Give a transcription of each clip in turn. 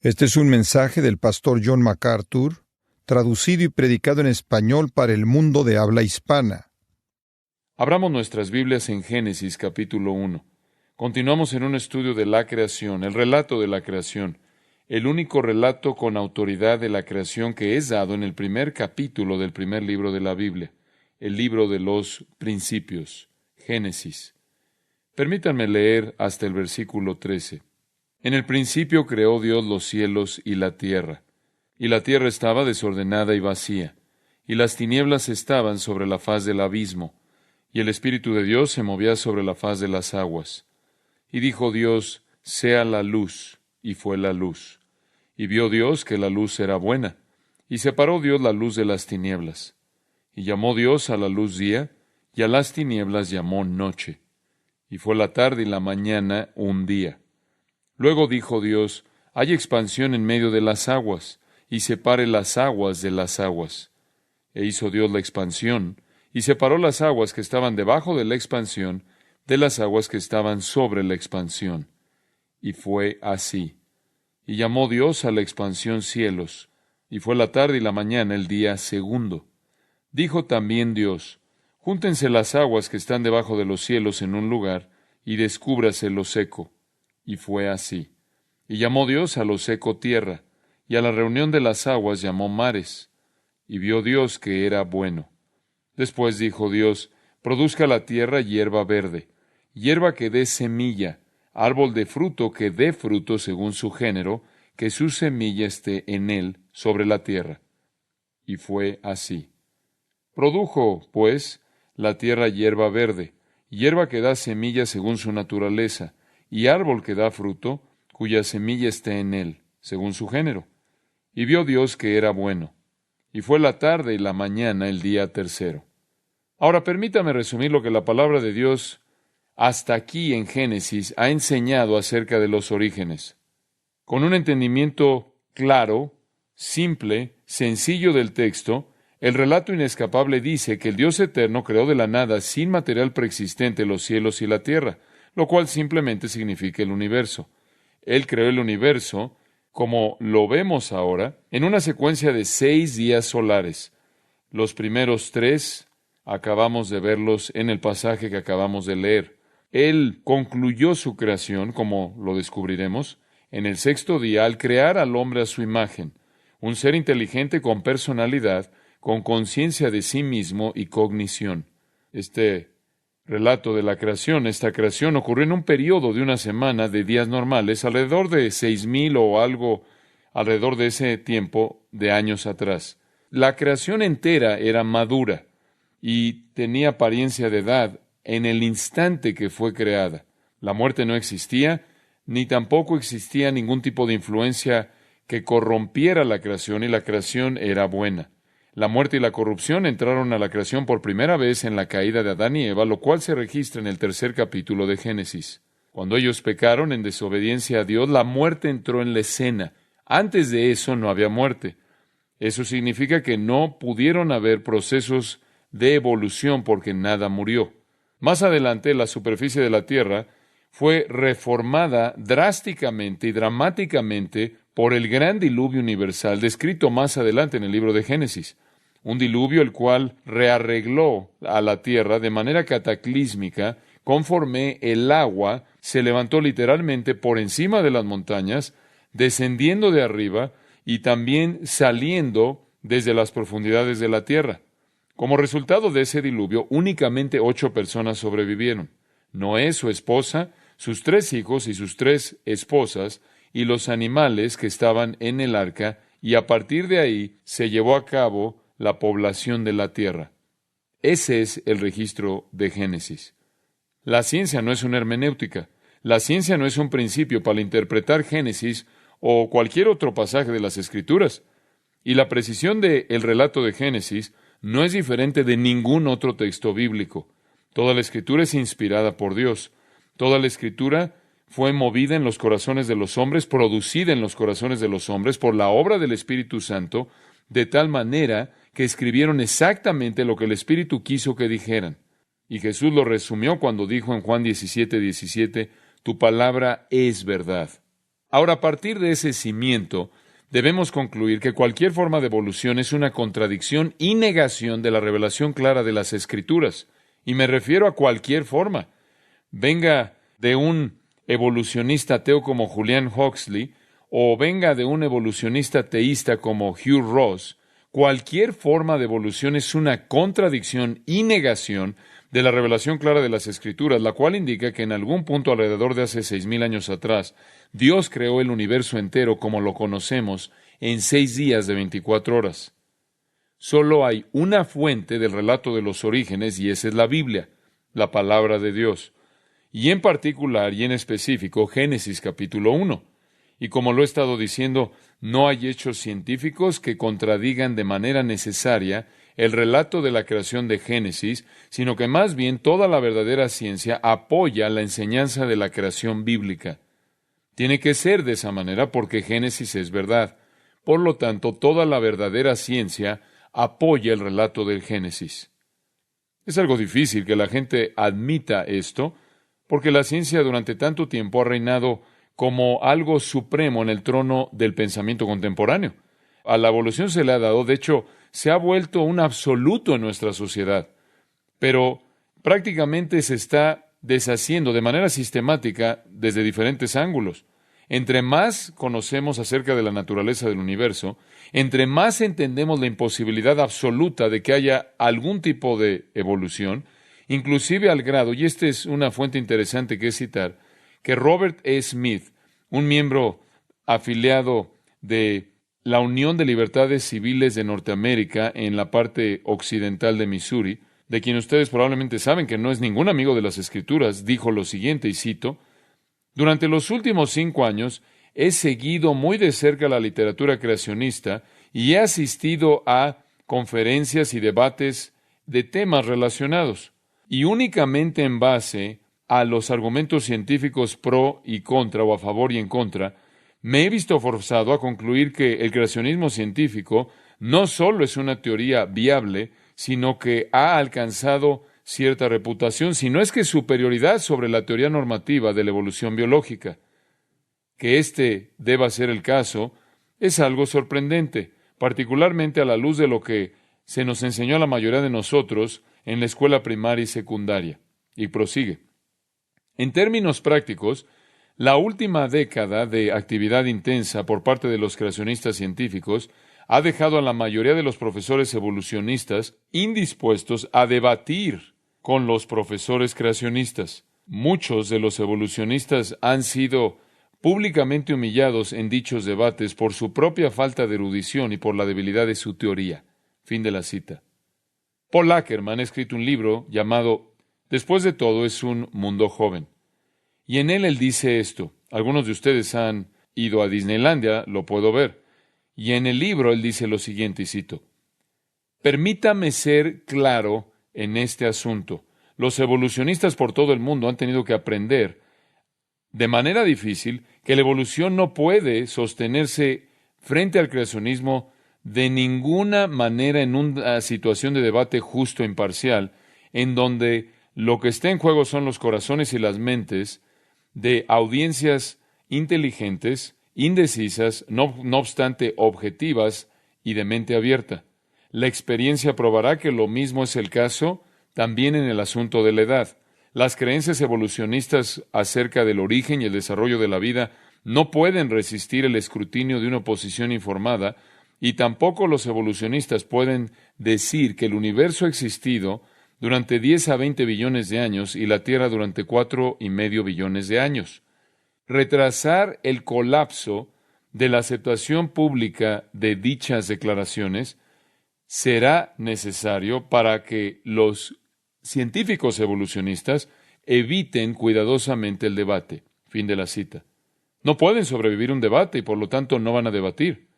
Este es un mensaje del pastor John MacArthur, traducido y predicado en español para el mundo de habla hispana. Abramos nuestras Biblias en Génesis capítulo 1. Continuamos en un estudio de la creación, el relato de la creación, el único relato con autoridad de la creación que es dado en el primer capítulo del primer libro de la Biblia, el libro de los principios, Génesis. Permítanme leer hasta el versículo 13. En el principio creó Dios los cielos y la tierra estaba desordenada y vacía, y las tinieblas estaban sobre la faz del abismo, y el Espíritu de Dios se movía sobre la faz de las aguas. Y dijo Dios, sea la luz, y fue la luz. Y vio Dios que la luz era buena, y separó Dios la luz de las tinieblas. Y llamó Dios a la luz día, y a las tinieblas llamó noche. Y fue la tarde y la mañana un día. Luego dijo Dios, hay expansión en medio de las aguas, y separe las aguas de las aguas. E hizo Dios la expansión, y separó las aguas que estaban debajo de la expansión de las aguas que estaban sobre la expansión. Y fue así. Y llamó Dios a la expansión cielos, y fue la tarde y la mañana el día segundo. Dijo también Dios, júntense las aguas que están debajo de los cielos en un lugar, y descúbrase lo seco. Y fue así. Y llamó Dios a lo seco tierra, y a la reunión de las aguas llamó mares. Y vio Dios que era bueno. Después dijo Dios, produzca la tierra hierba verde, hierba que dé semilla, árbol de fruto que dé fruto según su género, que su semilla esté en él sobre la tierra. Y fue así. Produjo, pues, la tierra hierba verde, hierba que da semilla según su naturaleza, y árbol que da fruto, cuya semilla esté en él, según su género. Y vio Dios que era bueno. Y fue la tarde y la mañana el día tercero. Ahora permítame resumir lo que la palabra de Dios hasta aquí en Génesis ha enseñado acerca de los orígenes. Con un entendimiento claro, simple, sencillo del texto, el relato inescapable dice que el Dios eterno creó de la nada, sin material preexistente, los cielos y la tierra, lo cual simplemente significa el universo. Él creó el universo, como lo vemos ahora, en una secuencia de 6 días solares. Los primeros 3 acabamos de verlos en el pasaje que acabamos de leer. Él concluyó su creación, como lo descubriremos, en el 6º día al crear al hombre a su imagen, un ser inteligente con personalidad, con conciencia de sí mismo y cognición. Este relato de la creación, esta creación ocurrió en un periodo de una semana de días normales, alrededor de 6,000 o algo alrededor de ese tiempo de años atrás. La creación entera era madura y tenía apariencia de edad en el instante que fue creada. La muerte no existía, ni tampoco existía ningún tipo de influencia que corrompiera la creación, y la creación era buena. La muerte y la corrupción entraron a la creación por primera vez en la caída de Adán y Eva, lo cual se registra en el 3er capítulo de Génesis. Cuando ellos pecaron en desobediencia a Dios, la muerte entró en la escena. Antes de eso no había muerte. Eso significa que no pudieron haber procesos de evolución porque nada murió. Más adelante, la superficie de la tierra fue reformada drásticamente y dramáticamente por el gran diluvio universal, descrito más adelante en el libro de Génesis. Un diluvio el cual rearregló a la tierra de manera cataclísmica, conforme el agua se levantó literalmente por encima de las montañas, descendiendo de arriba y también saliendo desde las profundidades de la tierra. Como resultado de ese diluvio, únicamente 8 personas sobrevivieron: Noé, su esposa, sus 3 hijos y sus 3 esposas, y los animales que estaban en el arca, y a partir de ahí se llevó a cabo la población de la tierra. Ese es el registro de Génesis. La ciencia no es una hermenéutica. La ciencia no es un principio para interpretar Génesis o cualquier otro pasaje de las Escrituras. Y la precisión del relato de Génesis no es diferente de ningún otro texto bíblico. Toda la Escritura es inspirada por Dios. Toda la Escritura fue movida en los corazones de los hombres, producida en los corazones de los hombres por la obra del Espíritu Santo, de tal manera que escribieron exactamente lo que el Espíritu quiso que dijeran. Y Jesús lo resumió cuando dijo en Juan 17:17, tu palabra es verdad. Ahora, a partir de ese cimiento, debemos concluir que cualquier forma de evolución es una contradicción y negación de la revelación clara de las Escrituras. Y me refiero a cualquier forma. Venga de un evolucionista ateo como Julian Huxley, o venga de un evolucionista teísta como Hugh Ross, cualquier forma de evolución es una contradicción y negación de la revelación clara de las Escrituras, la cual indica que en algún punto alrededor de hace 6,000 años atrás, Dios creó el universo entero como lo conocemos en 6 días de 24 horas. Solo hay una fuente del relato de los orígenes y esa es la Biblia, la palabra de Dios. Y en particular y en específico Génesis capítulo 1. Y como lo he estado diciendo, no hay hechos científicos que contradigan de manera necesaria el relato de la creación de Génesis, sino que más bien toda la verdadera ciencia apoya la enseñanza de la creación bíblica. Tiene que ser de esa manera porque Génesis es verdad. Por lo tanto, toda la verdadera ciencia apoya el relato del Génesis. Es algo difícil que la gente admita esto, porque la ciencia durante tanto tiempo ha reinado como algo supremo en el trono del pensamiento contemporáneo. A la evolución se le ha dado, de hecho, se ha vuelto un absoluto en nuestra sociedad, pero prácticamente se está deshaciendo de manera sistemática desde diferentes ángulos. Entre más conocemos acerca de la naturaleza del universo, entre más entendemos la imposibilidad absoluta de que haya algún tipo de evolución, inclusive al grado, y esta es una fuente interesante que es citar, que Robert E. Smith, un miembro afiliado de la Unión de Libertades Civiles de Norteamérica en la parte occidental de Missouri, de quien ustedes probablemente saben que no es ningún amigo de las Escrituras, dijo lo siguiente, y cito, durante los últimos 5 años he seguido muy de cerca la literatura creacionista y he asistido a conferencias y debates de temas relacionados, y únicamente en base a los argumentos científicos pro y contra o a favor y en contra, me he visto forzado a concluir que el creacionismo científico no solo es una teoría viable, sino que ha alcanzado cierta reputación, sino es que superioridad sobre la teoría normativa de la evolución biológica. Que este deba ser el caso es algo sorprendente, particularmente a la luz de lo que se nos enseñó a la mayoría de nosotros en la escuela primaria y secundaria. Y prosigue. En términos prácticos, la última década de actividad intensa por parte de los creacionistas científicos ha dejado a la mayoría de los profesores evolucionistas indispuestos a debatir con los profesores creacionistas. Muchos de los evolucionistas han sido públicamente humillados en dichos debates por su propia falta de erudición y por la debilidad de su teoría. Fin de la cita. Paul Ackerman ha escrito un libro llamado Después de todo es un mundo joven. Y en él dice esto. Algunos de ustedes han ido a Disneylandia, lo puedo ver. Y en el libro él dice lo siguiente, y cito, permítame ser claro en este asunto. Los evolucionistas por todo el mundo han tenido que aprender de manera difícil que la evolución no puede sostenerse frente al creacionismo de ninguna manera en una situación de debate justo e imparcial, en donde lo que está en juego son los corazones y las mentes de audiencias inteligentes, indecisas, no obstante objetivas y de mente abierta. La experiencia probará que lo mismo es el caso también en el asunto de la edad. Las creencias evolucionistas acerca del origen y el desarrollo de la vida no pueden resistir el escrutinio de una oposición informada, y tampoco los evolucionistas pueden decir que el universo ha existido durante 10 a 20 billones de años y la Tierra durante 4,5 billones de años. Retrasar el colapso de la aceptación pública de dichas declaraciones será necesario para que los científicos evolucionistas eviten cuidadosamente el debate. Fin de la cita. No pueden sobrevivir un debate y por lo tanto no van a debatir.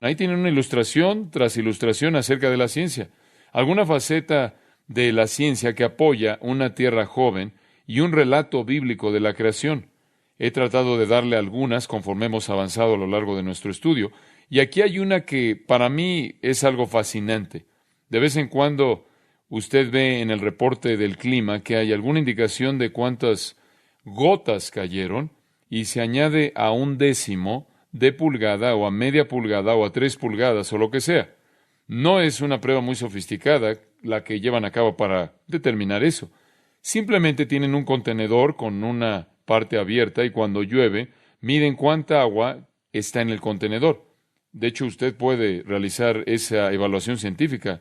Ahí tienen una ilustración tras ilustración acerca de la ciencia. Alguna faceta de la ciencia que apoya una tierra joven y un relato bíblico de la creación. He tratado de darle algunas conforme hemos avanzado a lo largo de nuestro estudio, y aquí hay una que para mí es algo fascinante. De vez en cuando usted ve en el reporte del clima que hay alguna indicación de cuántas gotas cayeron, y se añade a 1/10 de pulgada o a media pulgada o a 3 pulgadas o lo que sea. No es una prueba muy sofisticada la que llevan a cabo para determinar eso. Simplemente tienen un contenedor con una parte abierta y cuando llueve, miden cuánta agua está en el contenedor. De hecho, usted puede realizar esa evaluación científica.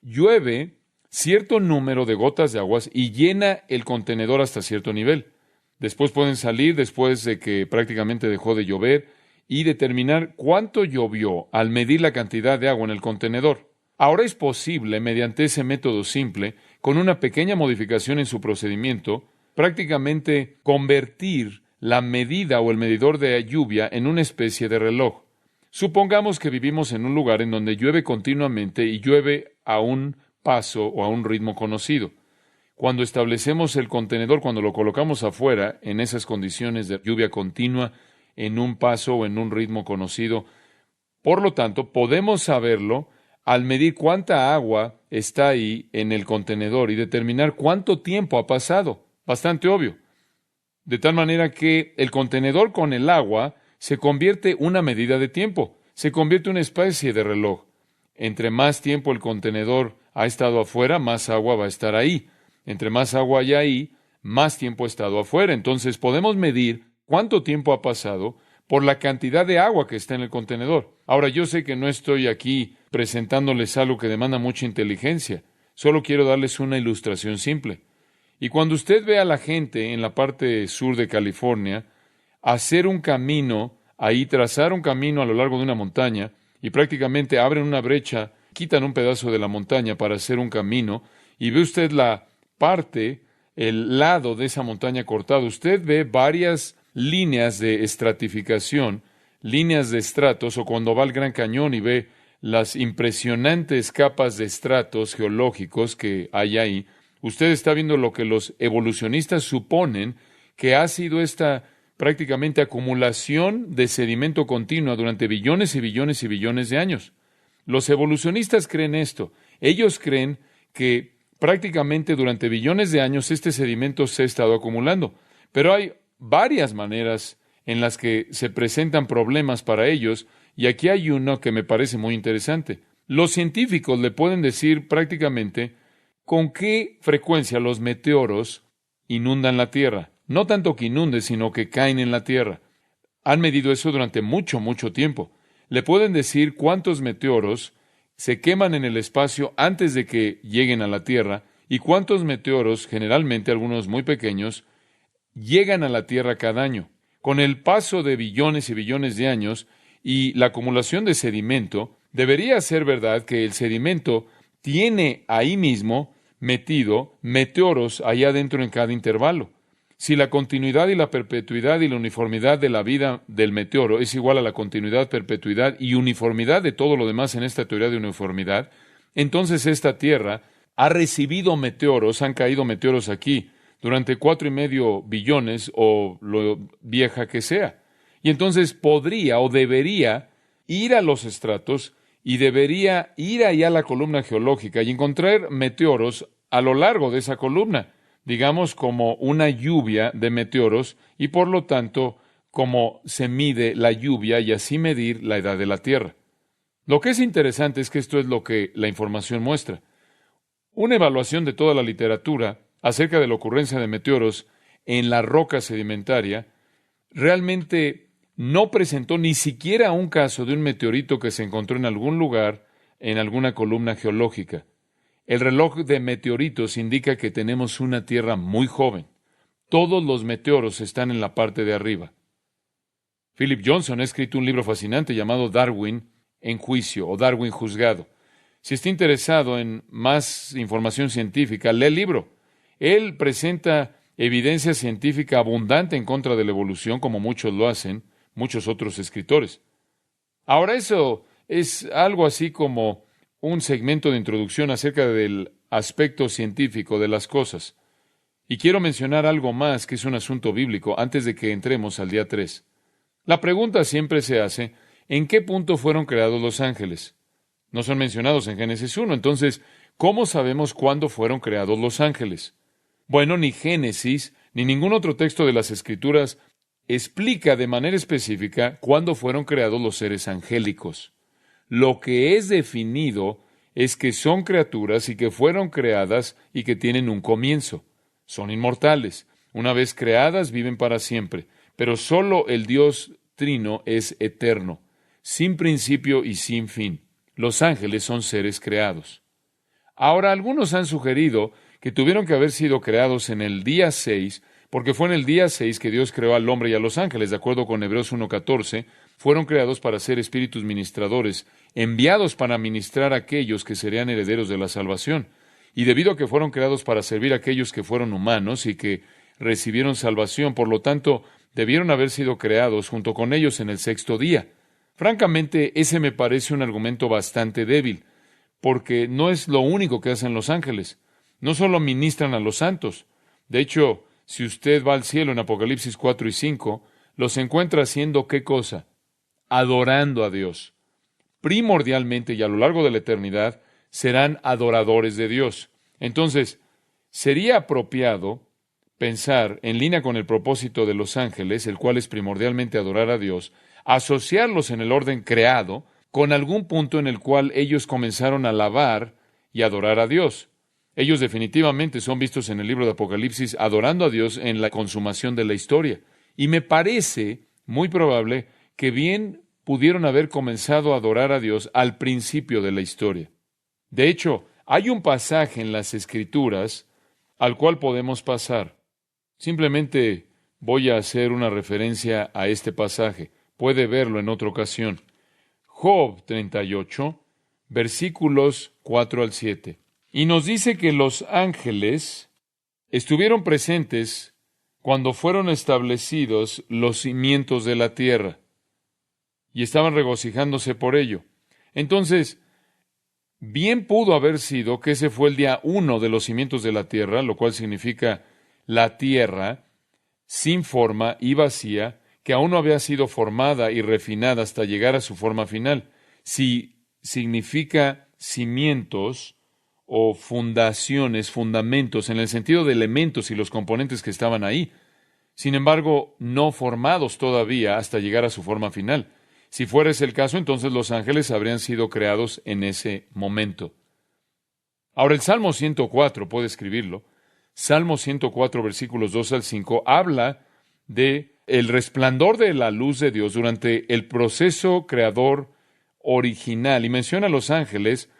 Llueve cierto número de gotas de aguas y llena el contenedor hasta cierto nivel. Después pueden salir después de que prácticamente dejó de llover y determinar cuánto llovió al medir la cantidad de agua en el contenedor. Ahora es posible, mediante ese método simple, con una pequeña modificación en su procedimiento, prácticamente convertir la medida o el medidor de lluvia en una especie de reloj. Supongamos que vivimos en un lugar en donde llueve continuamente y llueve a un paso o a un ritmo conocido. Cuando establecemos el contenedor, cuando lo colocamos afuera, en esas condiciones de lluvia continua, en un paso o en un ritmo conocido, por lo tanto, podemos saberlo al medir cuánta agua está ahí en el contenedor y determinar cuánto tiempo ha pasado. Bastante obvio. De tal manera que el contenedor con el agua se convierte en una medida de tiempo, se convierte en una especie de reloj. Entre más tiempo el contenedor ha estado afuera, más agua va a estar ahí. Entre más agua hay ahí, más tiempo ha estado afuera. Entonces podemos medir cuánto tiempo ha pasado por la cantidad de agua que está en el contenedor. Ahora, yo sé que no estoy aquí presentándoles algo que demanda mucha inteligencia. Solo quiero darles una ilustración simple. Y cuando usted ve a la gente en la parte sur de California hacer un camino, ahí trazar un camino a lo largo de una montaña, y prácticamente abren una brecha, quitan un pedazo de la montaña para hacer un camino, y ve usted la parte, el lado de esa montaña cortado, usted ve varias líneas de estratificación, líneas de estratos, o cuando va al Gran Cañón y ve las impresionantes capas de estratos geológicos que hay ahí, usted está viendo lo que los evolucionistas suponen que ha sido esta prácticamente acumulación de sedimento continua durante billones y billones y billones de años. Los evolucionistas creen esto. Ellos creen que prácticamente durante billones de años este sedimento se ha estado acumulando. Pero hay varias maneras en las que se presentan problemas para ellos, y aquí hay uno que me parece muy interesante. Los científicos le pueden decir prácticamente con qué frecuencia los meteoros inundan la Tierra. No tanto que inunden, sino que caen en la Tierra. Han medido eso durante mucho, mucho tiempo. Le pueden decir cuántos meteoros se queman en el espacio antes de que lleguen a la Tierra y cuántos meteoros, generalmente algunos muy pequeños, llegan a la Tierra cada año. Con el paso de billones y billones de años y la acumulación de sedimento, debería ser verdad que el sedimento tiene ahí mismo metido meteoros allá adentro en cada intervalo. Si la continuidad y la perpetuidad y la uniformidad de la vida del meteoro es igual a la continuidad, perpetuidad y uniformidad de todo lo demás en esta teoría de uniformidad, entonces esta Tierra ha recibido meteoros, han caído meteoros aquí durante 4,5 billones o lo vieja que sea. Y entonces podría o debería ir a los estratos y debería ir allá a la columna geológica y encontrar meteoros a lo largo de esa columna, digamos como una lluvia de meteoros, y por lo tanto como se mide la lluvia y así medir la edad de la Tierra. Lo que es interesante es que esto es lo que la información muestra. Una evaluación de toda la literatura acerca de la ocurrencia de meteoros en la roca sedimentaria realmente no presentó ni siquiera un caso de un meteorito que se encontró en algún lugar, en alguna columna geológica. El reloj de meteoritos indica que tenemos una Tierra muy joven. Todos los meteoros están en la parte de arriba. Philip Johnson ha escrito un libro fascinante llamado Darwin en juicio o Darwin juzgado. Si está interesado en más información científica, lee el libro. Él presenta evidencia científica abundante en contra de la evolución, como muchos lo hacen, muchos otros escritores. Ahora, eso es algo así como un segmento de introducción acerca del aspecto científico de las cosas. Y quiero mencionar algo más que es un asunto bíblico antes de que entremos al día 3. La pregunta siempre se hace, ¿en qué punto fueron creados los ángeles? No son mencionados en Génesis 1, entonces, ¿cómo sabemos cuándo fueron creados los ángeles? Bueno, ni Génesis, ni ningún otro texto de las Escrituras explica de manera específica cuándo fueron creados los seres angélicos. Lo que es definido es que son criaturas y que fueron creadas y que tienen un comienzo. Son inmortales. Una vez creadas, viven para siempre. Pero solo el Dios Trino es eterno, sin principio y sin fin. Los ángeles son seres creados. Ahora, algunos han sugerido que tuvieron que haber sido creados en el día 6, porque fue en el día 6 que Dios creó al hombre y a los ángeles. De acuerdo con Hebreos 1:14, fueron creados para ser espíritus ministradores, enviados para ministrar a aquellos que serían herederos de la salvación. Y debido a que fueron creados para servir a aquellos que fueron humanos y que recibieron salvación, por lo tanto, debieron haber sido creados junto con ellos en el sexto día. Francamente, ese me parece un argumento bastante débil, porque no es lo único que hacen los ángeles. No solo ministran a los santos. De hecho, si usted va al cielo en Apocalipsis 4 y 5, los encuentra haciendo ¿qué cosa? Adorando a Dios. Primordialmente y a lo largo de la eternidad, serán adoradores de Dios. Entonces, sería apropiado pensar, en línea con el propósito de los ángeles, el cual es primordialmente adorar a Dios, asociarlos en el orden creado con algún punto en el cual ellos comenzaron a alabar y adorar a Dios. Ellos definitivamente son vistos en el libro de Apocalipsis adorando a Dios en la consumación de la historia. Y me parece muy probable que bien pudieron haber comenzado a adorar a Dios al principio de la historia. De hecho, hay un pasaje en las Escrituras al cual podemos pasar. Simplemente voy a hacer una referencia a este pasaje. Puede verlo en otra ocasión. Job 38, versículos 4 al 7. Y nos dice que los ángeles estuvieron presentes cuando fueron establecidos los cimientos de la tierra y estaban regocijándose por ello. Entonces, bien pudo haber sido que ese fue el día 1 de los cimientos de la tierra, lo cual significa la tierra sin forma y vacía, que aún no había sido formada y refinada hasta llegar a su forma final. Si significa cimientos o fundaciones, fundamentos, en el sentido de elementos y los componentes que estaban ahí. Sin embargo, no formados todavía hasta llegar a su forma final. Si fuera ese el caso, entonces los ángeles habrían sido creados en ese momento. Ahora, el Salmo 104, puede escribirlo, Salmo 104, versículos 2 al 5, habla de el resplandor de la luz de Dios durante el proceso creador original y menciona a los ángeles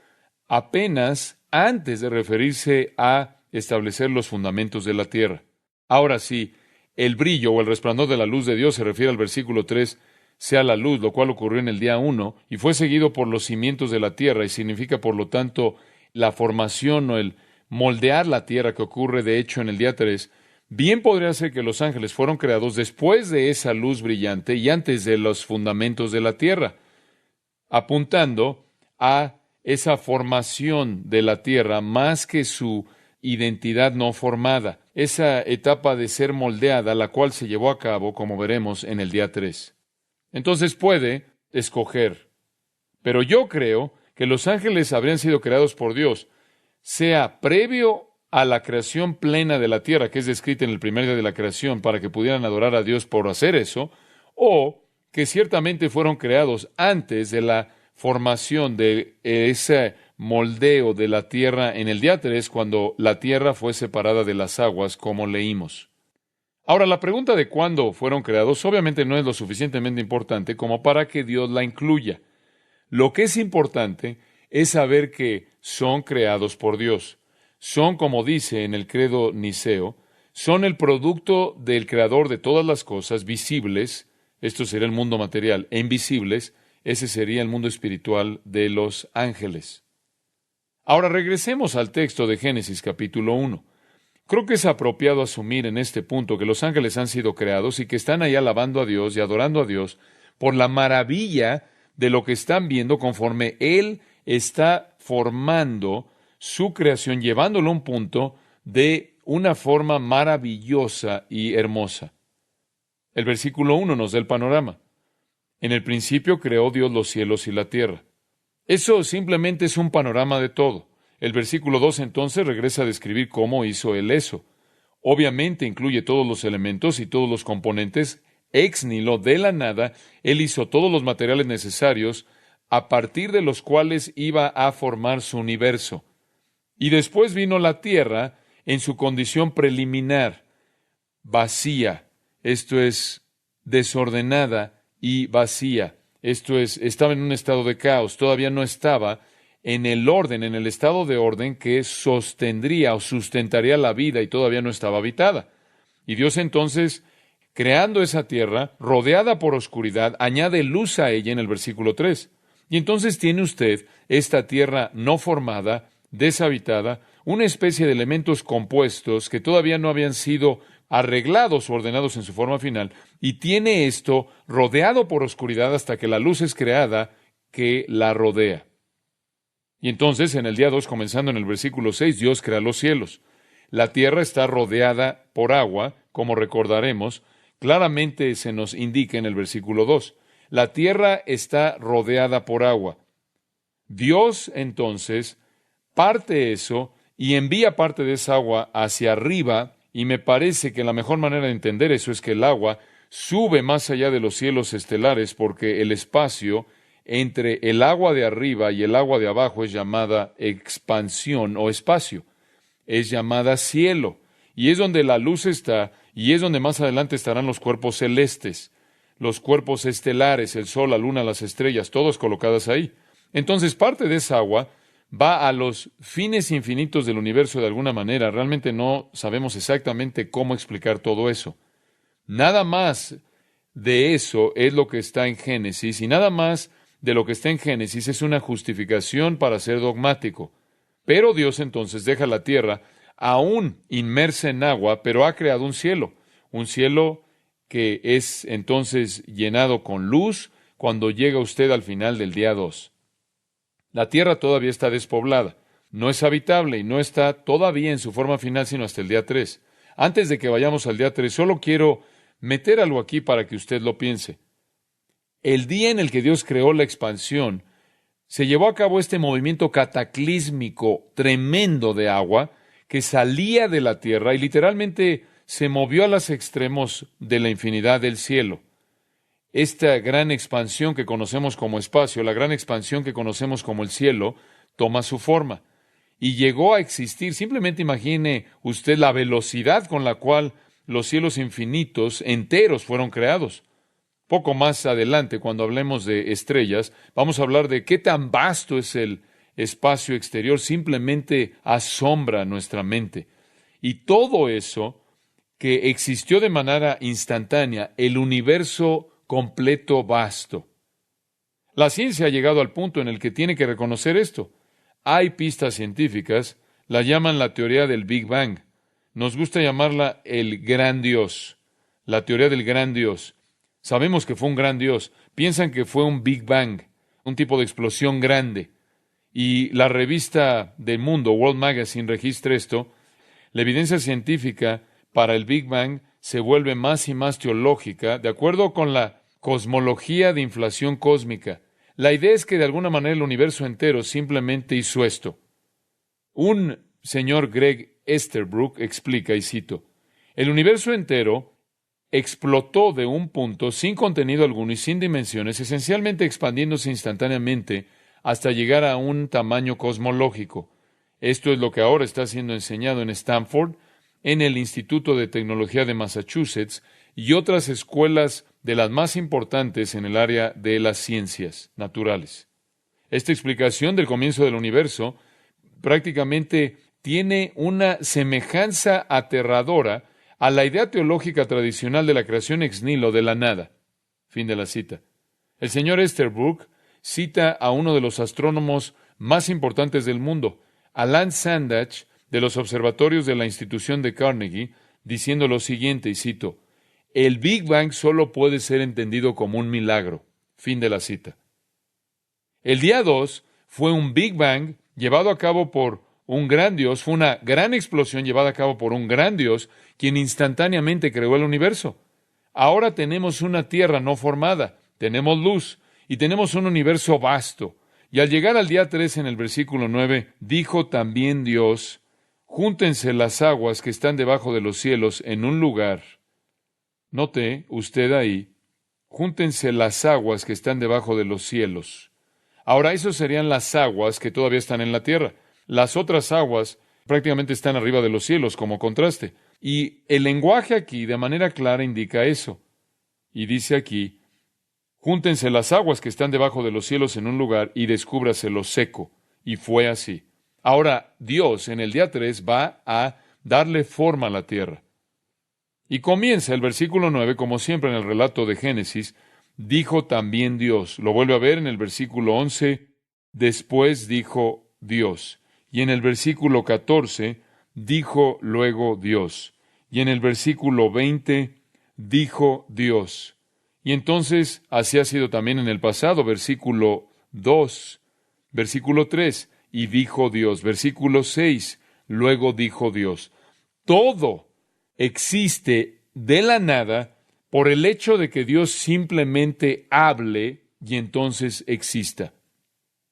apenas antes de referirse a establecer los fundamentos de la tierra. Ahora sí, el brillo o el resplandor de la luz de Dios se refiere al versículo 3, sea la luz, lo cual ocurrió en el día 1 y fue seguido por los cimientos de la tierra y significa, por lo tanto, la formación o el moldear la tierra que ocurre de hecho en el día 3. Bien podría ser que los ángeles fueron creados después de esa luz brillante y antes de los fundamentos de la tierra, apuntando a esa formación de la tierra más que su identidad no formada, esa etapa de ser moldeada, la cual se llevó a cabo, como veremos, en el día 3. Entonces puede escoger, pero yo creo que los ángeles habrían sido creados por Dios, sea previo a la creación plena de la tierra, que es descrita en el primer día de la creación, para que pudieran adorar a Dios por hacer eso, o que ciertamente fueron creados antes de la formación de ese moldeo de la tierra en el día 3, cuando la tierra fue separada de las aguas, como leímos. Ahora, la pregunta de cuándo fueron creados obviamente no es lo suficientemente importante como para que Dios la incluya. Lo que es importante es saber que son creados por Dios. Son, como dice en el credo niceo, son el producto del creador de todas las cosas visibles, esto sería el mundo material, e invisibles, ese sería el mundo espiritual de los ángeles. Ahora regresemos al texto de Génesis capítulo 1. Creo que es apropiado asumir en este punto que los ángeles han sido creados y que están ahí alabando a Dios y adorando a Dios por la maravilla de lo que están viendo conforme Él está formando su creación, llevándolo a un punto de una forma maravillosa y hermosa. El versículo 1 nos da el panorama. En el principio creó Dios los cielos y la tierra. Eso simplemente es un panorama de todo. El versículo 2 entonces regresa a describir cómo hizo Él eso. Obviamente incluye todos los elementos y todos los componentes ex nihilo, de la nada, Él hizo todos los materiales necesarios a partir de los cuales iba a formar su universo. Y después vino la tierra en su condición preliminar, vacía, esto es, desordenada y vacía. Esto es, estaba en un estado de caos, todavía no estaba en el orden, en el estado de orden que sostendría o sustentaría la vida y todavía no estaba habitada. Y Dios entonces, creando esa tierra, rodeada por oscuridad, añade luz a ella en el versículo 3. Y entonces tiene usted esta tierra no formada, deshabitada, una especie de elementos compuestos que todavía no habían sido arreglados o ordenados en su forma final, y tiene esto rodeado por oscuridad hasta que la luz es creada que la rodea. Y entonces, en el día 2, comenzando en el versículo 6, Dios crea los cielos. La tierra está rodeada por agua, como recordaremos, claramente se nos indica en el versículo 2. La tierra está rodeada por agua. Dios, entonces, parte eso y envía parte de esa agua hacia arriba, y me parece que la mejor manera de entender eso es que el agua sube más allá de los cielos estelares, porque el espacio entre el agua de arriba y el agua de abajo es llamada expansión o espacio, es llamada cielo, y es donde la luz está, y es donde más adelante estarán los cuerpos celestes, los cuerpos estelares, el sol, la luna, las estrellas, todos colocadas ahí. Entonces, parte de esa agua va a los fines infinitos del universo de alguna manera. Realmente no sabemos exactamente cómo explicar todo eso. Nada más de eso es lo que está en Génesis, y nada más de lo que está en Génesis es una justificación para ser dogmático. Pero Dios entonces deja la tierra aún inmersa en agua, pero ha creado un cielo que es entonces llenado con luz cuando llega usted al final del día 2. La tierra todavía está despoblada, no es habitable y no está todavía en su forma final sino hasta el día 3. Antes de que vayamos al día 3, solo quiero meter algo aquí para que usted lo piense. El día en el que Dios creó la expansión, se llevó a cabo este movimiento cataclísmico tremendo de agua que salía de la tierra y literalmente se movió a los extremos de la infinidad del cielo. Esta gran expansión que conocemos como espacio, la gran expansión que conocemos como el cielo, toma su forma y llegó a existir. Simplemente imagine usted la velocidad con la cual los cielos infinitos enteros fueron creados. Poco más adelante, cuando hablemos de estrellas, vamos a hablar de qué tan vasto es el espacio exterior. Simplemente asombra nuestra mente. Y todo eso que existió de manera instantánea, el universo completo vasto. La ciencia ha llegado al punto en el que tiene que reconocer esto. Hay pistas científicas, la llaman la teoría del Big Bang. Nos gusta llamarla el gran Dios, la teoría del gran Dios. Sabemos que fue un gran Dios. Piensan que fue un Big Bang, un tipo de explosión grande. Y la revista del mundo, World Magazine, registra esto. La evidencia científica para el Big Bang se vuelve más y más teológica, de acuerdo con la cosmología de inflación cósmica. La idea es que de alguna manera el universo entero simplemente hizo esto. Un señor Greg Easterbrook explica, y cito, el universo entero explotó de un punto sin contenido alguno y sin dimensiones, esencialmente expandiéndose instantáneamente hasta llegar a un tamaño cosmológico. Esto es lo que ahora está siendo enseñado en Stanford, en el Instituto de Tecnología de Massachusetts y otras escuelas de las más importantes en el área de las ciencias naturales. Esta explicación del comienzo del universo prácticamente tiene una semejanza aterradora a la idea teológica tradicional de la creación ex nihilo de la nada. Fin de la cita. El señor Easterbrook cita a uno de los astrónomos más importantes del mundo, Alan Sandage, de los observatorios de la institución de Carnegie, diciendo lo siguiente, y cito, el Big Bang solo puede ser entendido como un milagro. Fin de la cita. El día 2 fue un Big Bang llevado a cabo por un gran Dios, fue una gran explosión llevada a cabo por un gran Dios, quien instantáneamente creó el universo. Ahora tenemos una tierra no formada, tenemos luz y tenemos un universo vasto. Y al llegar al día 3 en el versículo 9, dijo también Dios, júntense las aguas que están debajo de los cielos en un lugar, Note usted ahí, júntense las aguas que están debajo de los cielos. Ahora, esas serían las aguas que todavía están en la tierra. Las otras aguas prácticamente están arriba de los cielos, como contraste. Y el lenguaje aquí, de manera clara, indica eso. Y dice aquí, júntense las aguas que están debajo de los cielos en un lugar y descúbrase lo seco. Y fue así. Ahora, Dios, en el día 3, va a darle forma a la tierra. Y comienza el versículo 9, como siempre en el relato de Génesis, dijo también Dios. Lo vuelve a ver en el versículo 11, después dijo Dios. Y en el versículo 14, dijo luego Dios. Y en el versículo 20, dijo Dios. Y entonces, así ha sido también en el pasado, versículo 2, versículo 3, y dijo Dios. Versículo 6, luego dijo Dios. Todo existe de la nada por el hecho de que Dios simplemente hable y entonces exista.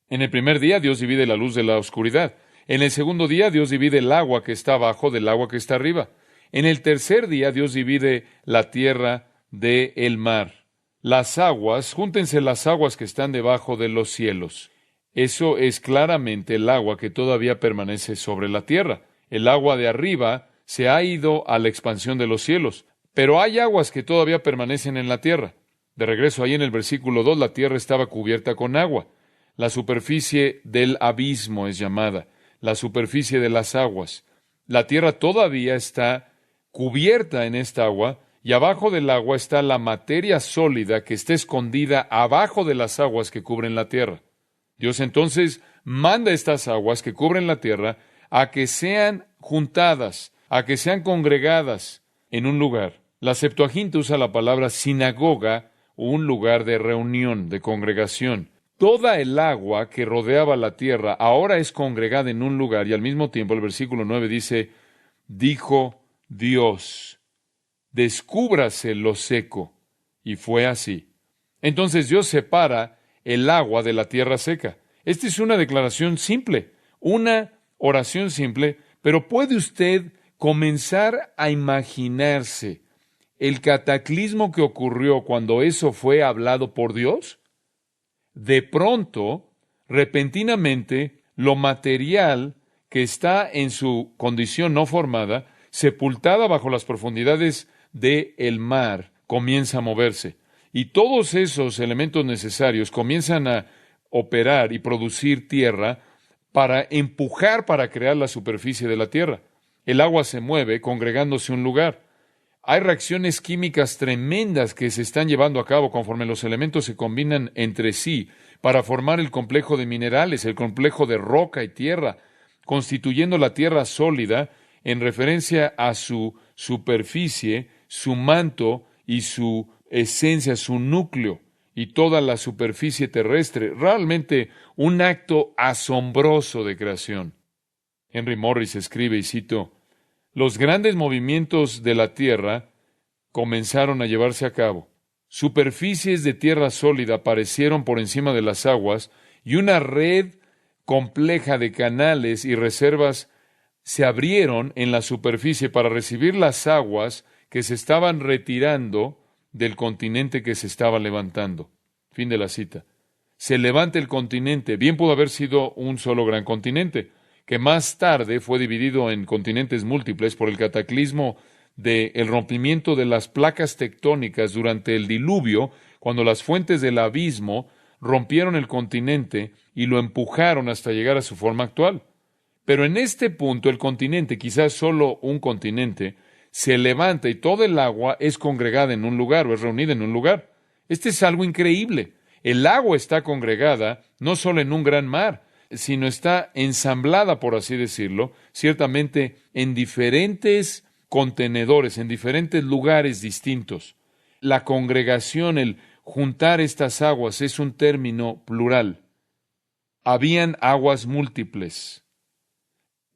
En el primer día Dios divide la luz de la oscuridad. En el segundo día Dios divide el agua que está abajo del agua que está arriba. En el tercer día Dios divide la tierra del mar. Las aguas, júntense las aguas que están debajo de los cielos. Eso es claramente el agua que todavía permanece sobre la tierra. El agua de arriba se ha ido a la expansión de los cielos, pero hay aguas que todavía permanecen en la tierra. De regreso ahí en el versículo 2, la tierra estaba cubierta con agua. La superficie del abismo es llamada, la superficie de las aguas. La tierra todavía está cubierta en esta agua, y abajo del agua está la materia sólida que está escondida abajo de las aguas que cubren la tierra. Dios entonces manda estas aguas que cubren la tierra a que sean juntadas, a que sean congregadas en un lugar. La Septuaginta usa la palabra sinagoga, o un lugar de reunión, de congregación. Toda el agua que rodeaba la tierra ahora es congregada en un lugar, y al mismo tiempo el versículo 9 dice, dijo Dios, descúbrase lo seco. Y fue así. Entonces Dios separa el agua de la tierra seca. Esta es una declaración simple, una oración simple, pero ¿puede usted comenzar a imaginarse el cataclismo que ocurrió cuando eso fue hablado por Dios? De pronto, repentinamente, lo material que está en su condición no formada, sepultada bajo las profundidades del mar, comienza a moverse. Y todos esos elementos necesarios comienzan a operar y producir tierra para empujar para crear la superficie de la tierra. El agua se mueve congregándose en un lugar. Hay reacciones químicas tremendas que se están llevando a cabo conforme los elementos se combinan entre sí para formar el complejo de minerales, el complejo de roca y tierra, constituyendo la tierra sólida en referencia a su superficie, su manto y su esencia, su núcleo y toda la superficie terrestre. Realmente un acto asombroso de creación. Henry Morris escribe, y cito, los grandes movimientos de la tierra comenzaron a llevarse a cabo. Superficies de tierra sólida aparecieron por encima de las aguas y una red compleja de canales y reservas se abrieron en la superficie para recibir las aguas que se estaban retirando del continente que se estaba levantando. Fin de la cita. Se levanta el continente, bien pudo haber sido un solo gran continente, que más tarde fue dividido en continentes múltiples por el cataclismo del rompimiento de las placas tectónicas durante el diluvio, cuando las fuentes del abismo rompieron el continente y lo empujaron hasta llegar a su forma actual. Pero en este punto el continente, quizás solo un continente, se levanta y todo el agua es congregada en un lugar o es reunida en un lugar. Este es algo increíble. El agua está congregada no solo en un gran mar, sino está ensamblada, por así decirlo, ciertamente en diferentes contenedores, en diferentes lugares distintos. La congregación, el juntar estas aguas, es un término plural. Habían aguas múltiples.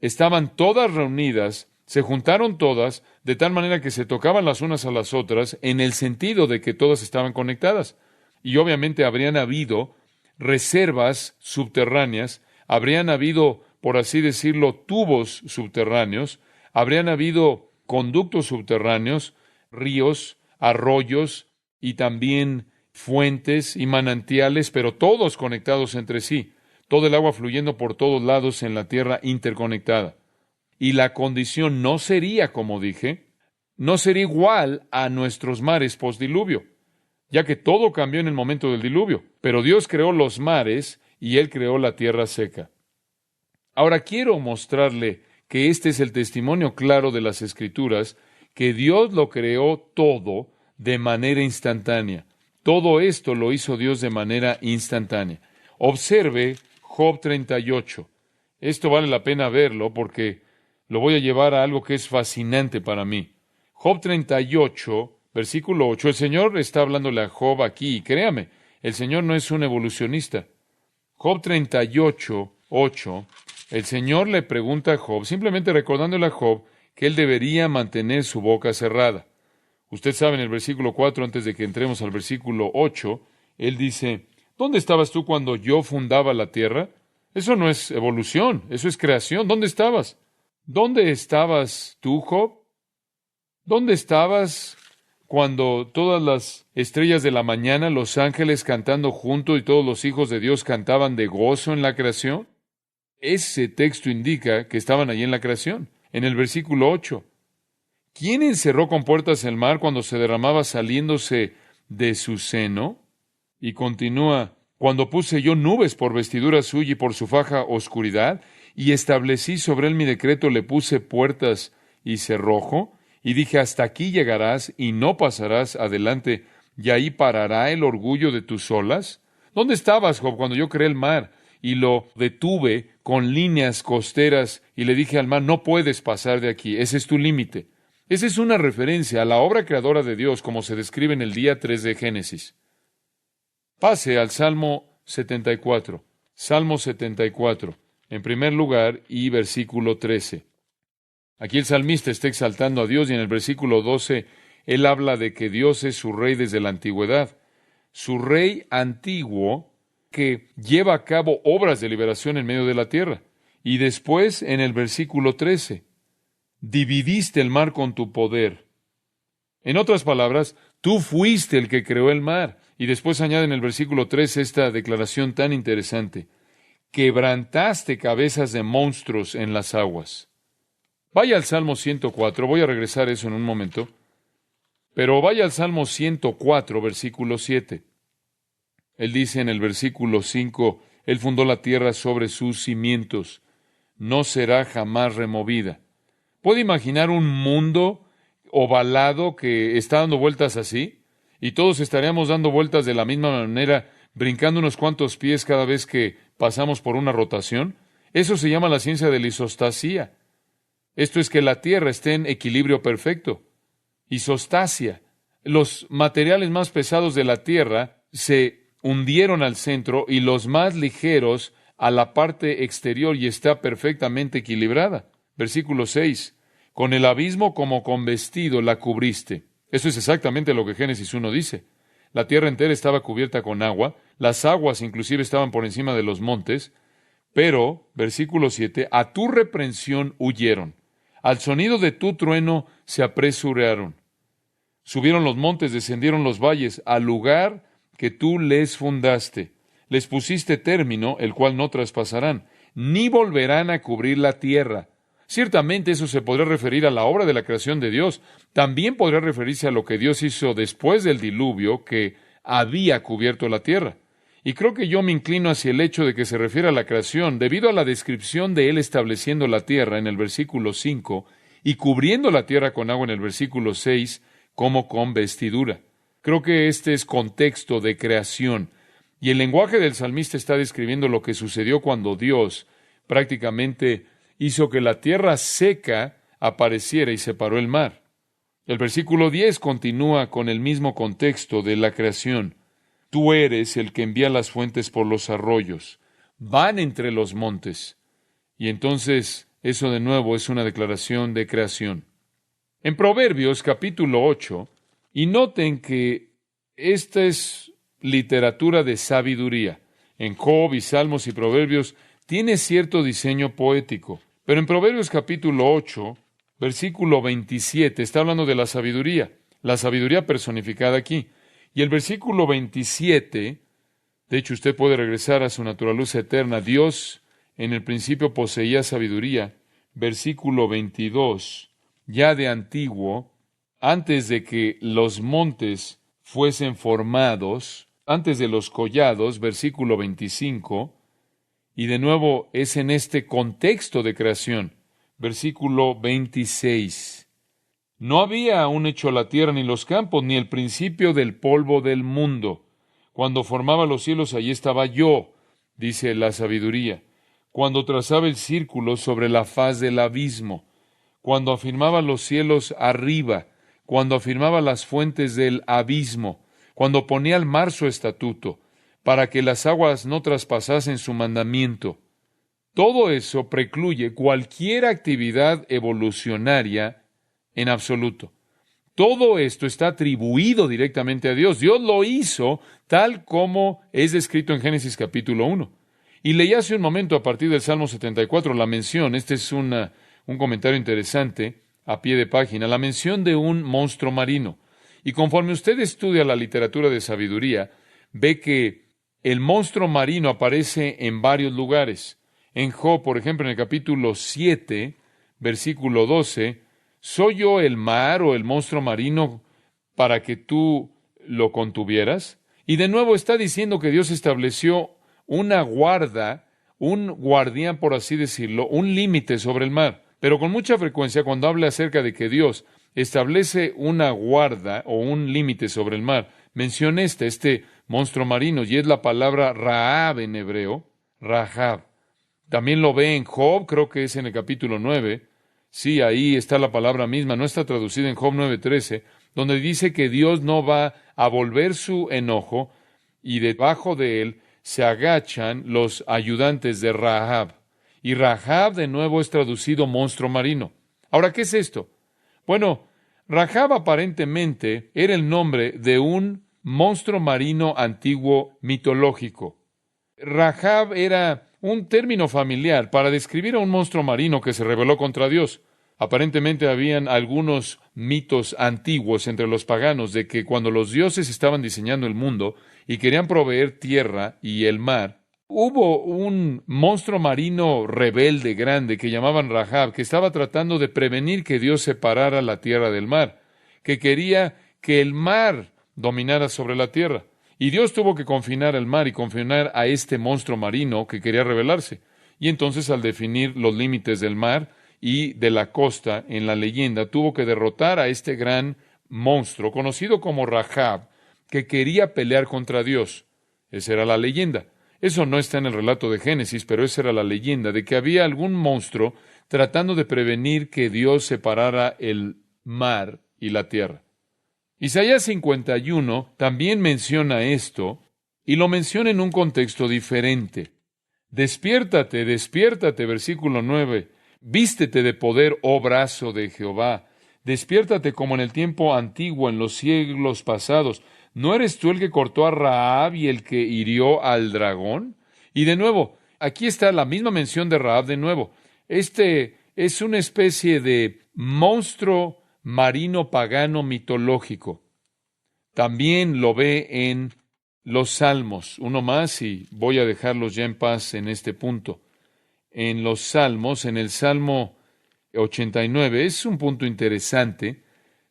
Estaban todas reunidas, se juntaron todas, de tal manera que se tocaban las unas a las otras, en el sentido de que todas estaban conectadas. Y obviamente habrían habido reservas subterráneas, habrían habido, por así decirlo, tubos subterráneos, habrían habido conductos subterráneos, ríos, arroyos y también fuentes y manantiales, pero todos conectados entre sí. Todo el agua fluyendo por todos lados en la tierra interconectada. Y la condición no sería, como dije, no sería igual a nuestros mares postdiluvio, ya que todo cambió en el momento del diluvio. Pero Dios creó los mares y Él creó la tierra seca. Ahora quiero mostrarle que este es el testimonio claro de las Escrituras, que Dios lo creó todo de manera instantánea. Todo esto lo hizo Dios de manera instantánea. Observe Job 38. Esto vale la pena verlo porque lo voy a llevar a algo que es fascinante para mí. Job 38, versículo 8. El Señor está hablándole a Job aquí, y créame, el Señor no es un evolucionista. Job 38, 8. El Señor le pregunta a Job, simplemente recordándole a Job que él debería mantener su boca cerrada. Usted sabe en el versículo 4, antes de que entremos al versículo 8, él dice, ¿dónde estabas tú cuando yo fundaba la tierra? Eso no es evolución, eso es creación. ¿Dónde estabas? ¿Dónde estabas tú, Job? ¿Dónde estabas cuando todas las estrellas de la mañana, los ángeles cantando juntos y todos los hijos de Dios cantaban de gozo en la creación? Ese texto indica que estaban allí en la creación. En el versículo 8, ¿quién encerró con puertas el mar cuando se derramaba saliéndose de su seno? Y continúa, cuando puse yo nubes por vestidura suya y por su faja oscuridad, y establecí sobre él mi decreto, le puse puertas y cerrojo, y dije, hasta aquí llegarás y no pasarás adelante, y ahí parará el orgullo de tus olas. ¿Dónde estabas, Job, cuando yo creé el mar y lo detuve con líneas costeras y le dije al mar, no puedes pasar de aquí, ese es tu límite? Esa es una referencia a la obra creadora de Dios como se describe en el día 3 de Génesis. Pase al Salmo 74. Salmo 74, en primer lugar, y versículo 13. Aquí el salmista está exaltando a Dios y en el versículo 12 él habla de que Dios es su rey desde la antigüedad. Su rey antiguo que lleva a cabo obras de liberación en medio de la tierra. Y después, en el versículo 13, dividiste el mar con tu poder. En otras palabras, tú fuiste el que creó el mar. Y después añade en el versículo 13 esta declaración tan interesante. Quebrantaste cabezas de monstruos en las aguas. Vaya al Salmo 104, voy a regresar a eso en un momento. Pero vaya al Salmo 104, versículo 7. Él dice en el versículo 5, Él fundó la tierra sobre sus cimientos, no será jamás removida. ¿Puede imaginar un mundo ovalado que está dando vueltas así? Y todos estaríamos dando vueltas de la misma manera, brincando unos cuantos pies cada vez que pasamos por una rotación. Eso se llama la ciencia de la isostasía. Esto es que la Tierra esté en equilibrio perfecto. Isostasia. Los materiales más pesados de la Tierra se hundieron al centro y los más ligeros a la parte exterior y está perfectamente equilibrada. Versículo 6. Con el abismo como con vestido la cubriste. Eso es exactamente lo que Génesis 1 dice. La tierra entera estaba cubierta con agua, las aguas inclusive estaban por encima de los montes, pero, versículo 7, a tu reprensión huyeron, al sonido de tu trueno se apresuraron. Subieron los montes, descendieron los valles, al lugar que tú les fundaste. Les pusiste término, el cual no traspasarán, ni volverán a cubrir la tierra. Ciertamente eso se podría referir a la obra de la creación de Dios. También podría referirse a lo que Dios hizo después del diluvio que había cubierto la tierra. Y creo que yo me inclino hacia el hecho de que se refiere a la creación debido a la descripción de Él estableciendo la tierra en el versículo 5 y cubriendo la tierra con agua en el versículo 6 como con vestidura. Creo que este es contexto de creación. Y el lenguaje del salmista está describiendo lo que sucedió cuando Dios prácticamente hizo que la tierra seca apareciera y separó el mar. El versículo 10 continúa con el mismo contexto de la creación. Tú eres el que envía las fuentes por los arroyos, van entre los montes. Y entonces, eso de nuevo es una declaración de creación. En Proverbios capítulo 8, y noten que esta es literatura de sabiduría. En Job y Salmos y Proverbios tiene cierto diseño poético. Pero en Proverbios capítulo 8, versículo 27, está hablando de la sabiduría. la sabiduría personificada aquí. Y el versículo 27, de hecho usted puede regresar a su naturaleza eterna. Dios en el principio poseía sabiduría. Versículo 22, ya de antiguo, antes de que los montes fuesen formados, antes de los collados, versículo 25, y de nuevo es en este contexto de creación, versículo 26. No había aún hecho la tierra ni los campos, ni el principio del polvo del mundo. Cuando formaba los cielos, allí estaba yo, dice la sabiduría. Cuando trazaba el círculo sobre la faz del abismo, cuando afirmaba los cielos arriba, cuando afirmaba las fuentes del abismo, cuando ponía al mar su estatuto, para que las aguas no traspasasen su mandamiento. Todo eso precluye cualquier actividad evolucionaria en absoluto. Todo esto está atribuido directamente a Dios. Dios lo hizo tal como es descrito en Génesis capítulo 1. Y leí hace un momento a partir del Salmo 74 la mención, este es un comentario interesante a pie de página, la mención de un monstruo marino. Y conforme usted estudia la literatura de sabiduría, ve que el monstruo marino aparece en varios lugares. En Job, por ejemplo, en el capítulo 7, versículo 12, ¿soy yo el mar o el monstruo marino para que tú lo contuvieras? Y de nuevo está diciendo que Dios estableció una guarda, un guardián, por así decirlo, un límite sobre el mar. Pero con mucha frecuencia, cuando habla acerca de que Dios establece una guarda o un límite sobre el mar, menciona este monstruo marino, y es la palabra Rahab en hebreo, Rahab. También lo ve en Job, creo que es en el capítulo 9. Sí, ahí está la palabra misma, no está traducida en Job 9:13, donde dice que Dios no va a volver su enojo, y debajo de él se agachan los ayudantes de Rahab. Y Rahab de nuevo es traducido monstruo marino. Ahora, ¿qué es esto? Bueno, Rahab aparentemente era el nombre de un monstruo marino antiguo mitológico. Rahab era un término familiar para describir a un monstruo marino que se rebeló contra Dios. Aparentemente habían algunos mitos antiguos entre los paganos de que cuando los dioses estaban diseñando el mundo y querían proveer tierra y el mar, hubo un monstruo marino rebelde grande que llamaban Rahab, que estaba tratando de prevenir que Dios separara la tierra del mar, que quería que el mar dominara sobre la tierra. Y Dios tuvo que confinar el mar y confinar a este monstruo marino que quería rebelarse. Y entonces, al definir los límites del mar y de la costa en la leyenda, tuvo que derrotar a este gran monstruo, conocido como Rahab, que quería pelear contra Dios. Esa era la leyenda. Eso no está en el relato de Génesis, pero esa era la leyenda, de que había algún monstruo tratando de prevenir que Dios separara el mar y la tierra. Isaías 51 también menciona esto, y lo menciona en un contexto diferente. Despiértate, despiértate, versículo 9, vístete de poder, oh brazo de Jehová, despiértate como en el tiempo antiguo, en los siglos pasados. ¿No eres tú el que cortó a Rahab y el que hirió al dragón? Y de nuevo, aquí está la misma mención de Rahab de nuevo. Este es una especie de monstruo marino pagano mitológico. También lo ve en los Salmos. Uno más y voy a dejarlos ya en paz en este punto. En los Salmos, en el Salmo 89, es un punto interesante.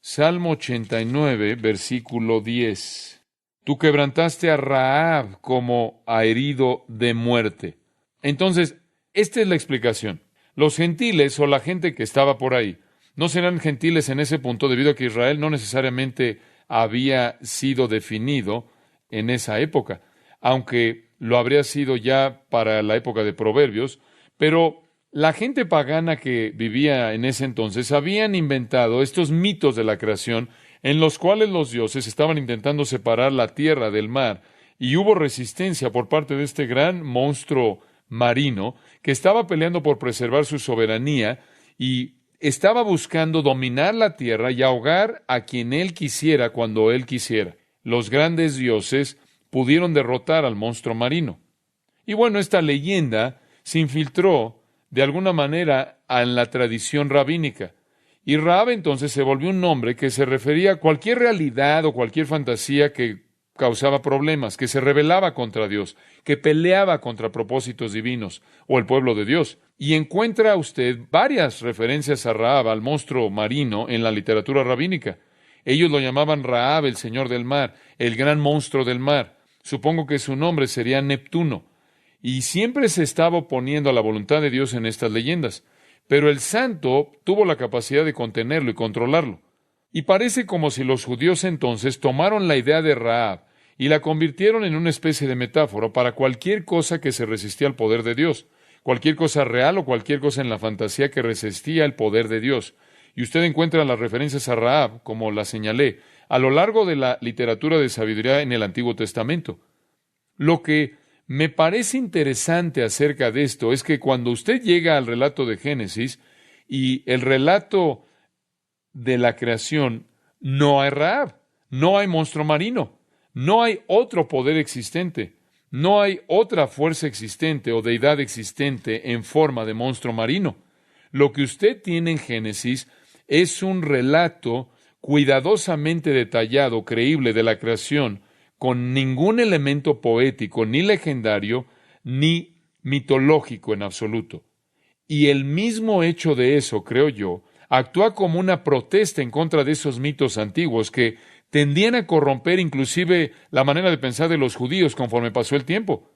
Salmo 89, versículo 10. Tú quebrantaste a Rahab como a herido de muerte. Entonces, esta es la explicación. Los gentiles o la gente que estaba por ahí no serán gentiles en ese punto debido a que Israel no necesariamente había sido definido en esa época, aunque lo habría sido ya para la época de Proverbios, pero la gente pagana que vivía en ese entonces habían inventado estos mitos de la creación en los cuales los dioses estaban intentando separar la tierra del mar, y hubo resistencia por parte de este gran monstruo marino que estaba peleando por preservar su soberanía y estaba buscando dominar la tierra y ahogar a quien él quisiera cuando él quisiera. Los grandes dioses pudieron derrotar al monstruo marino. Y bueno, esta leyenda se infiltró de alguna manera en la tradición rabínica. Y Rahab entonces se volvió un nombre que se refería a cualquier realidad o cualquier fantasía que causaba problemas, que se rebelaba contra Dios, que peleaba contra propósitos divinos o el pueblo de Dios. Y encuentra usted varias referencias a Rahab, al monstruo marino, en la literatura rabínica. Ellos lo llamaban Rahab, el señor del mar, el gran monstruo del mar. Supongo que su nombre sería Neptuno. Y siempre se estaba oponiendo a la voluntad de Dios en estas leyendas. Pero el santo tuvo la capacidad de contenerlo y controlarlo. Y parece como si los judíos entonces tomaron la idea de Rahab y la convirtieron en una especie de metáfora para cualquier cosa que se resistía al poder de Dios, cualquier cosa real o cualquier cosa en la fantasía que resistía el poder de Dios. Y usted encuentra las referencias a Rahab, como la señalé, a lo largo de la literatura de sabiduría en el Antiguo Testamento. Lo que me parece interesante acerca de esto es que cuando usted llega al relato de Génesis y el relato de la creación, no hay Rahab, no hay monstruo marino, no hay otro poder existente, no hay otra fuerza existente o deidad existente en forma de monstruo marino. Lo que usted tiene en Génesis es un relato cuidadosamente detallado, creíble de la creación, con ningún elemento poético, ni legendario, ni mitológico en absoluto. Y el mismo hecho de eso, creo yo, actúa como una protesta en contra de esos mitos antiguos que tendían a corromper inclusive la manera de pensar de los judíos conforme pasó el tiempo.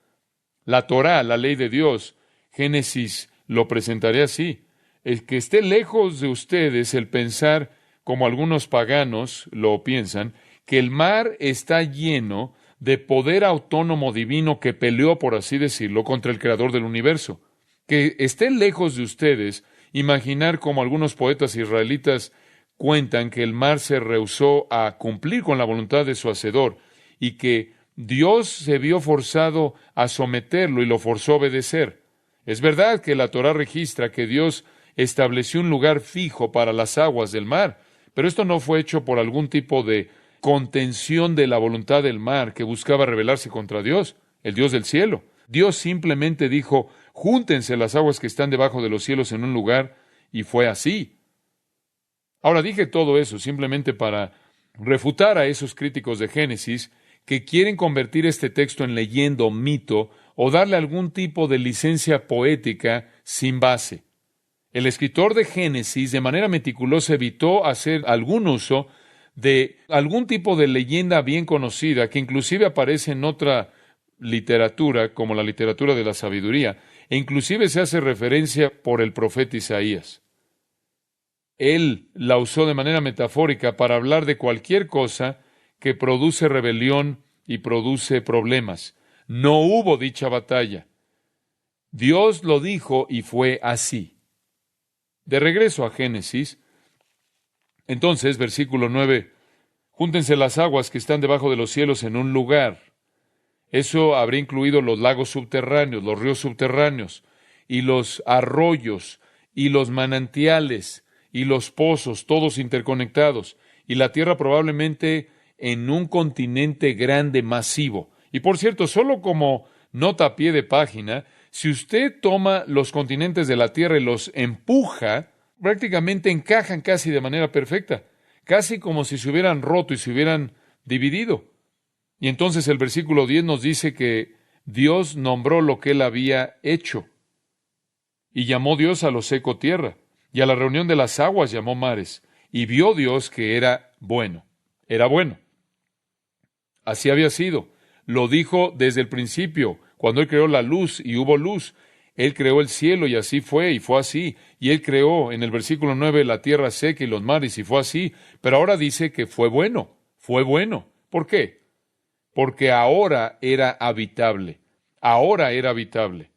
La Torá, la ley de Dios, Génesis lo presentaré así. El que esté lejos de ustedes el pensar, como algunos paganos lo piensan, que el mar está lleno de poder autónomo divino que peleó, por así decirlo, contra el creador del universo. Que esté lejos de ustedes imaginar como algunos poetas israelitas cuentan que el mar se rehusó a cumplir con la voluntad de su hacedor y que Dios se vio forzado a someterlo y lo forzó a obedecer. Es verdad que la Torá registra que Dios estableció un lugar fijo para las aguas del mar, pero esto no fue hecho por algún tipo de contención de la voluntad del mar que buscaba rebelarse contra Dios, el Dios del cielo. Dios simplemente dijo, júntense las aguas que están debajo de los cielos en un lugar, y fue así. Ahora dije todo eso simplemente para refutar a esos críticos de Génesis que quieren convertir este texto en leyenda o mito o darle algún tipo de licencia poética sin base. El escritor de Génesis de manera meticulosa evitó hacer algún uso de algún tipo de leyenda bien conocida que inclusive aparece en otra literatura como la literatura de la sabiduría e inclusive se hace referencia por el profeta Isaías. Él la usó de manera metafórica para hablar de cualquier cosa que produce rebelión y produce problemas. No hubo dicha batalla. Dios lo dijo y fue así. De regreso a Génesis, entonces, versículo 9, júntense las aguas que están debajo de los cielos en un lugar. Eso habría incluido los lagos subterráneos, los ríos subterráneos, y los arroyos, y los manantiales, y los pozos, todos interconectados, y la tierra probablemente en un continente grande, masivo. Y por cierto, solo como nota a pie de página, si usted toma los continentes de la tierra y los empuja, prácticamente encajan casi de manera perfecta, casi como si se hubieran roto y se hubieran dividido. Y entonces el versículo 10 nos dice que Dios nombró lo que él había hecho. Y llamó Dios a lo seco tierra, y a la reunión de las aguas llamó mares. Y vio Dios que era bueno. Era bueno. Así había sido. Lo dijo desde el principio, cuando él creó la luz y hubo luz. Él creó el cielo y así fue, y fue así. Y él creó, en el versículo 9, la tierra seca y los mares, y fue así. Pero ahora dice que fue bueno. Fue bueno. ¿Por qué? Porque ahora era habitable. Ahora era habitable.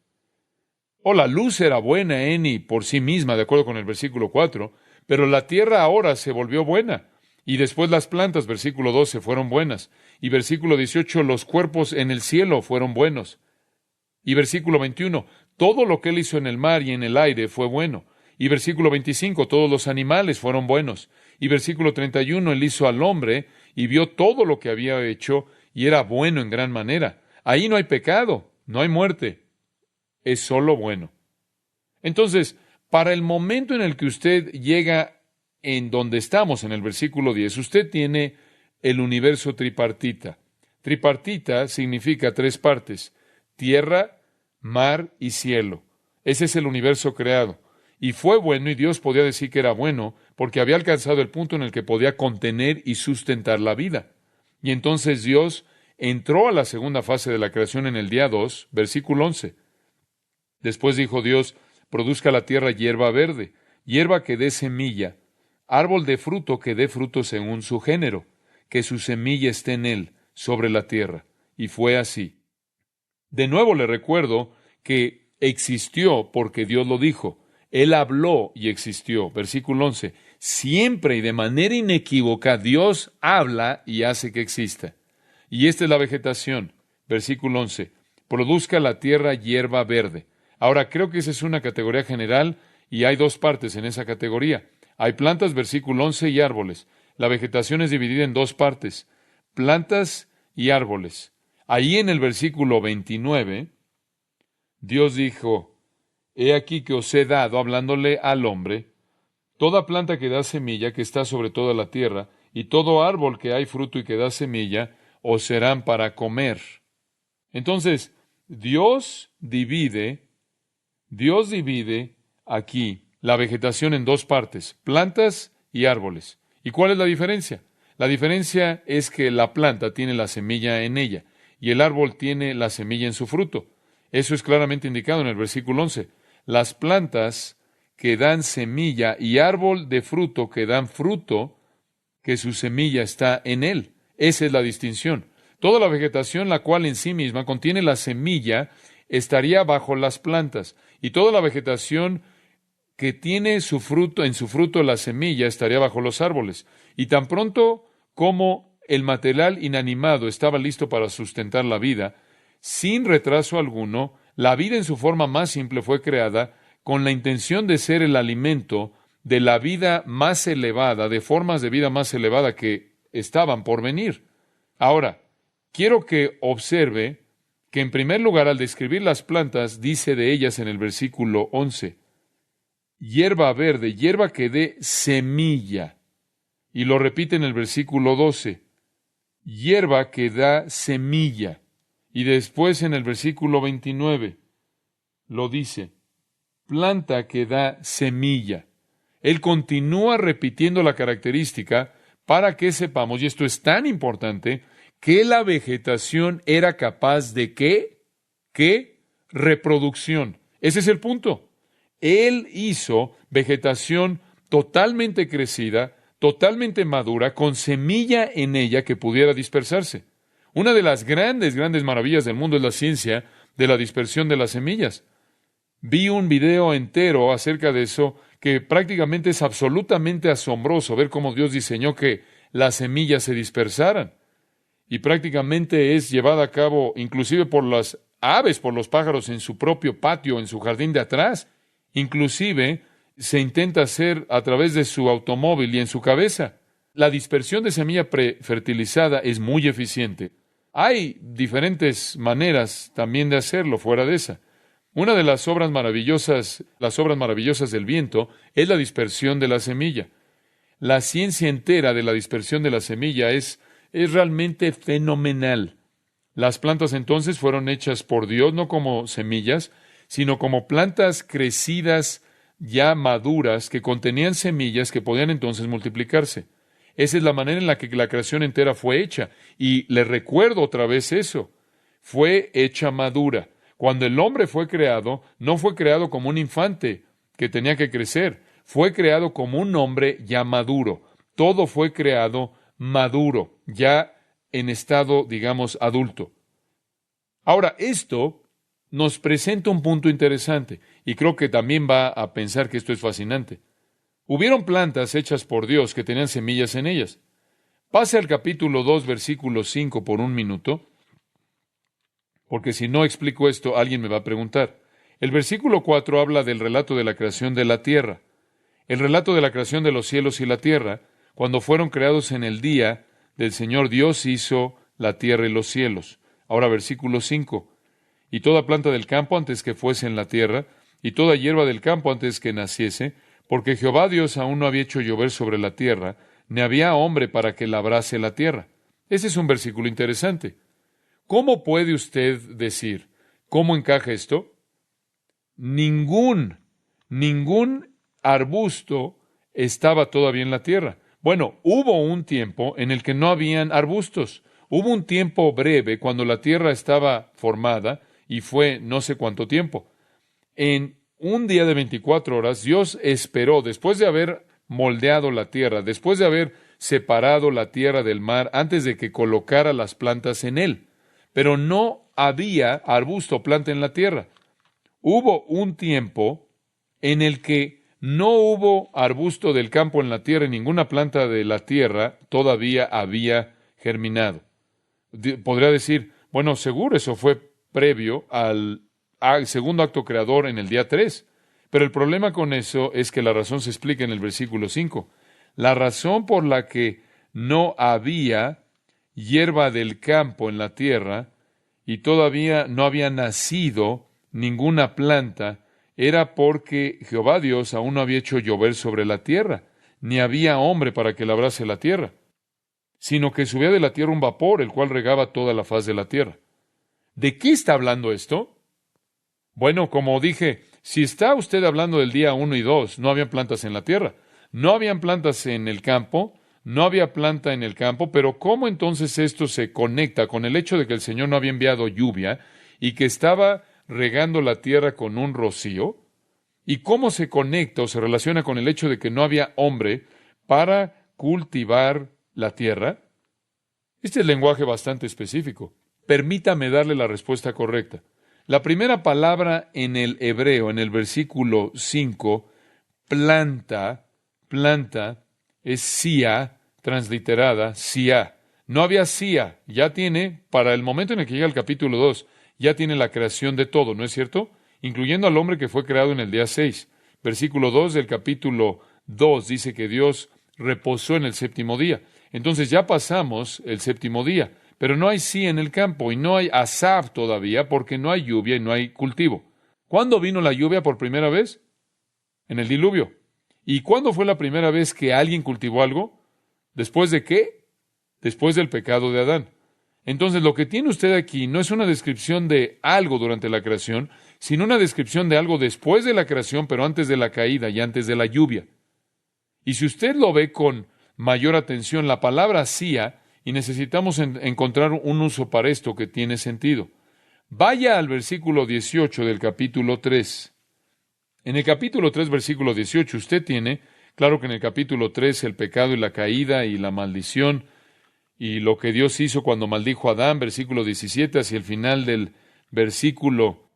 La luz era buena en y por sí misma, de acuerdo con el versículo 4, pero la tierra ahora se volvió buena. Y después las plantas, versículo 12, fueron buenas. Y versículo 18, los cuerpos en el cielo fueron buenos. Y versículo 21, todo lo que él hizo en el mar y en el aire fue bueno. Y versículo 25, todos los animales fueron buenos. Y versículo 31, él hizo al hombre y vio todo lo que había hecho y era bueno en gran manera. Ahí no hay pecado, no hay muerte. Es solo bueno. Entonces, para el momento en el que usted llega en donde estamos, en el versículo 10, usted tiene el universo tripartita. Tripartita significa tres partes: tierra, mar y cielo. Ese es el universo creado. Y fue bueno, y Dios podía decir que era bueno, porque había alcanzado el punto en el que podía contener y sustentar la vida. Y entonces Dios entró a la segunda fase de la creación en el día 2, versículo 11. Después dijo Dios: produzca la tierra hierba verde, hierba que dé semilla, árbol de fruto que dé fruto según su género, que su semilla esté en él, sobre la tierra. Y fue así. De nuevo le recuerdo que existió porque Dios lo dijo. Él habló y existió. Versículo 11. Siempre y de manera inequívoca Dios habla y hace que exista. Y esta es la vegetación. Versículo 11. Produzca la tierra hierba verde. Ahora, creo que esa es una categoría general y hay dos partes en esa categoría. Hay plantas, versículo 11, y árboles. La vegetación es dividida en dos partes: plantas y árboles. Ahí en el versículo 29, Dios dijo: he aquí que os he dado, hablándole al hombre, toda planta que da semilla, que está sobre toda la tierra, y todo árbol que hay fruto y que da semilla, os serán para comer. Entonces, Dios divide aquí la vegetación en dos partes: plantas y árboles. ¿Y cuál es la diferencia? La diferencia es que la planta tiene la semilla en ella y el árbol tiene la semilla en su fruto. Eso es claramente indicado en el versículo 11. Las plantas que dan semilla y árbol de fruto que dan fruto, que su semilla está en él. Esa es la distinción. Toda la vegetación, la cual en sí misma contiene la semilla, estaría bajo las plantas, y toda la vegetación que tiene su fruto, en su fruto la semilla, estaría bajo los árboles. Y tan pronto como el material inanimado estaba listo para sustentar la vida, sin retraso alguno, la vida en su forma más simple fue creada con la intención de ser el alimento de la vida más elevada, de formas de vida más elevada que estaban por venir. Ahora, quiero que observe que en primer lugar, al describir las plantas, dice de ellas en el versículo 11, hierba verde, hierba que dé semilla. Y lo repite en el versículo 12, hierba que da semilla. Y después en el versículo 29 lo dice, planta que da semilla. Él continúa repitiendo la característica para que sepamos, y esto es tan importante, que la vegetación era capaz de ¿qué? ¿Qué? Reproducción. Ese es el punto. Él hizo vegetación totalmente crecida, totalmente madura, con semilla en ella que pudiera dispersarse. Una de las grandes maravillas del mundo es la ciencia de la dispersión de las semillas. Vi un video entero acerca de eso que prácticamente es absolutamente asombroso ver cómo Dios diseñó que las semillas se dispersaran. Y prácticamente es llevada a cabo inclusive por las aves, por los pájaros en su propio patio, en su jardín de atrás. Inclusive se intenta hacer a través de su automóvil y en su cabeza. La dispersión de semilla prefertilizada es muy eficiente. Hay diferentes maneras también de hacerlo fuera de esa. Una de las obras maravillosas del viento es la dispersión de la semilla. La ciencia entera de la dispersión de la semilla es realmente fenomenal. Las plantas entonces fueron hechas por Dios no como semillas, sino como plantas crecidas ya maduras que contenían semillas que podían entonces multiplicarse. Esa es la manera en la que la creación entera fue hecha. Y le recuerdo otra vez eso. Fue hecha madura. Cuando el hombre fue creado, no fue creado como un infante que tenía que crecer. Fue creado como un hombre ya maduro. Todo fue creado maduro, ya en estado, digamos, adulto. Ahora, esto nos presenta un punto interesante, y creo que también va a pensar que esto es fascinante. Hubieron plantas hechas por Dios que tenían semillas en ellas. Pase al capítulo 2, versículo 5 por un minuto, porque si no explico esto, alguien me va a preguntar. El versículo 4 habla del relato de la creación de la tierra, el relato de la creación de los cielos y la tierra. Cuando fueron creados en el día del Señor, Dios hizo la tierra y los cielos. Ahora versículo 5. Y toda planta del campo antes que fuese en la tierra, y toda hierba del campo antes que naciese, porque Jehová Dios aún no había hecho llover sobre la tierra, ni había hombre para que labrase la tierra. Ese es un versículo interesante. ¿Cómo puede usted decir, cómo encaja esto? Ningún arbusto estaba todavía en la tierra. Bueno, hubo un tiempo en el que no habían arbustos. Hubo un tiempo breve cuando la tierra estaba formada y fue no sé cuánto tiempo. En un día de 24 horas, Dios esperó, después de haber moldeado la tierra, después de haber separado la tierra del mar, antes de que colocara las plantas en él. Pero no había arbusto o planta en la tierra. Hubo un tiempo en el que no hubo arbusto del campo en la tierra y ninguna planta de la tierra todavía había germinado. Podría decir, bueno, seguro eso fue previo al segundo acto creador en el día 3. Pero el problema con eso es que la razón se explica en el versículo 5. La razón por la que no había hierba del campo en la tierra y todavía no había nacido ninguna planta era porque Jehová Dios aún no había hecho llover sobre la tierra, ni había hombre para que labrase la tierra, sino que subía de la tierra un vapor, el cual regaba toda la faz de la tierra. ¿De qué está hablando esto? Bueno, como dije, si está usted hablando del día 1 y 2, no habían plantas en la tierra. No habían plantas en el campo, no había planta en el campo, pero ¿cómo entonces esto se conecta con el hecho de que el Señor no había enviado lluvia y que estaba regando la tierra con un rocío? ¿Y cómo se conecta o se relaciona con el hecho de que no había hombre para cultivar la tierra? Este es lenguaje bastante específico. Permítame darle la respuesta correcta. La primera palabra en el hebreo, en el versículo 5, planta, es sia, transliterada, sia. No había sia, ya tiene, para el momento en el que llega el capítulo 2, ya tiene la creación de todo, ¿no es cierto? Incluyendo al hombre que fue creado en el día 6. Versículo 2 del capítulo 2 dice que Dios reposó en el séptimo día. Entonces ya pasamos el séptimo día, pero no hay sia en el campo y no hay asab todavía porque no hay lluvia y no hay cultivo. ¿Cuándo vino la lluvia por primera vez? En el diluvio. ¿Y cuándo fue la primera vez que alguien cultivó algo? ¿Después de qué? Después del pecado de Adán. Entonces, lo que tiene usted aquí no es una descripción de algo durante la creación, sino una descripción de algo después de la creación, pero antes de la caída y antes de la lluvia. Y si usted lo ve con mayor atención, la palabra sia, y necesitamos encontrar un uso para esto que tiene sentido. Vaya al versículo 18 del capítulo 3. En el capítulo 3, versículo 18, usted tiene, claro que en el capítulo 3, el pecado y la caída y la maldición, y lo que Dios hizo cuando maldijo a Adán, versículo 17, hacia el final del versículo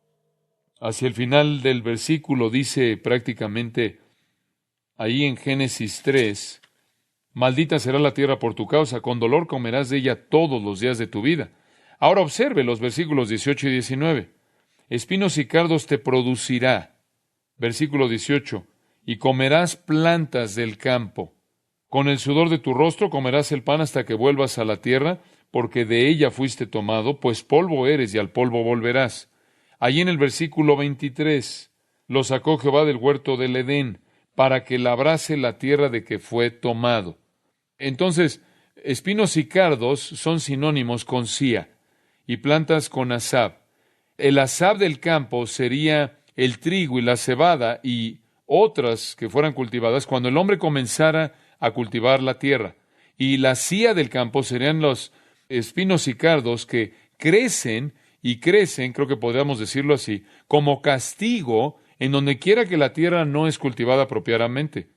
dice prácticamente ahí en Génesis 3, maldita será la tierra por tu causa, con dolor comerás de ella todos los días de tu vida. Ahora observe los versículos 18 y 19. Espinos y cardos te producirá, versículo 18, y comerás plantas del campo. Con el sudor de tu rostro comerás el pan hasta que vuelvas a la tierra, porque de ella fuiste tomado, pues polvo eres y al polvo volverás. Allí en el versículo 23, lo sacó Jehová del huerto del Edén, para que labrase la tierra de que fue tomado. Entonces, espinos y cardos son sinónimos con sia, y plantas con asab. El asab del campo sería el trigo y la cebada y otras que fueran cultivadas cuando el hombre comenzara a cultivar la tierra. Y la sia del campo serían los espinos y cardos que crecen y crecen, creo que podríamos decirlo así, como castigo en donde quiera que la tierra no es cultivada apropiadamente.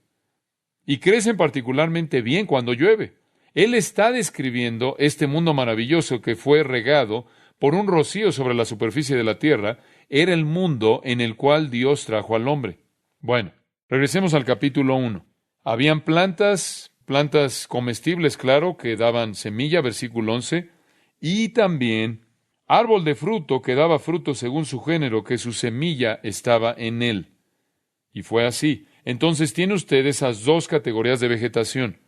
Y crecen particularmente bien cuando llueve. Él está describiendo este mundo maravilloso que fue regado por un rocío sobre la superficie de la tierra. Era el mundo en el cual Dios trajo al hombre. Bueno, regresemos al capítulo 1. Habían plantas comestibles, claro, que daban semilla, versículo 11, y también árbol de fruto que daba fruto según su género, que su semilla estaba en él. Y fue así. Entonces tiene usted esas dos categorías de vegetación.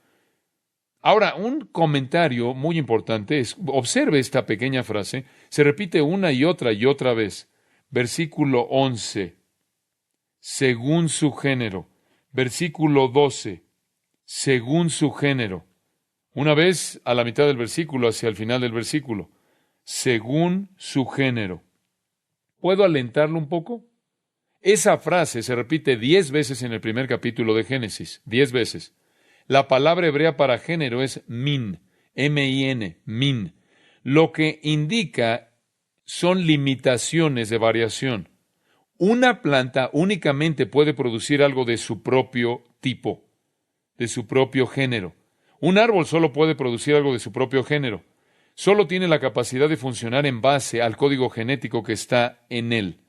Ahora, un comentario muy importante es, observe esta pequeña frase, se repite una y otra vez. Versículo 11, según su género. Versículo 12. Según su género. Una vez a la mitad del versículo, hacia el final del versículo. Según su género. ¿Puedo alentarlo un poco? Esa frase se repite 10 veces en el primer capítulo de Génesis. 10 veces. La palabra hebrea para género es min. M-I-N. Min. Lo que indica son limitaciones de variación. Una planta únicamente puede producir algo de su propio tipo, de su propio género. Un árbol solo puede producir algo de su propio género. Solo tiene la capacidad de funcionar en base al código genético que está en él.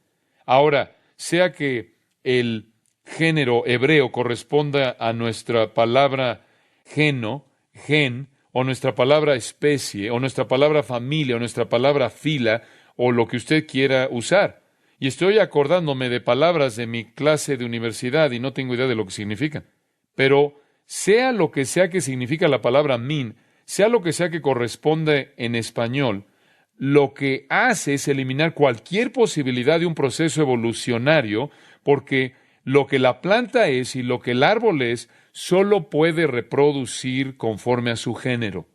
Ahora, sea que el género hebreo corresponda a nuestra palabra gen, o nuestra palabra especie, o nuestra palabra familia, o nuestra palabra fila, o lo que usted quiera usar. Y estoy acordándome de palabras de mi clase de universidad y no tengo idea de lo que significan. Pero sea lo que sea que significa la palabra min, sea lo que sea que corresponde en español, lo que hace es eliminar cualquier posibilidad de un proceso evolucionario, porque lo que la planta es y lo que el árbol es, solo puede reproducir conforme a su género.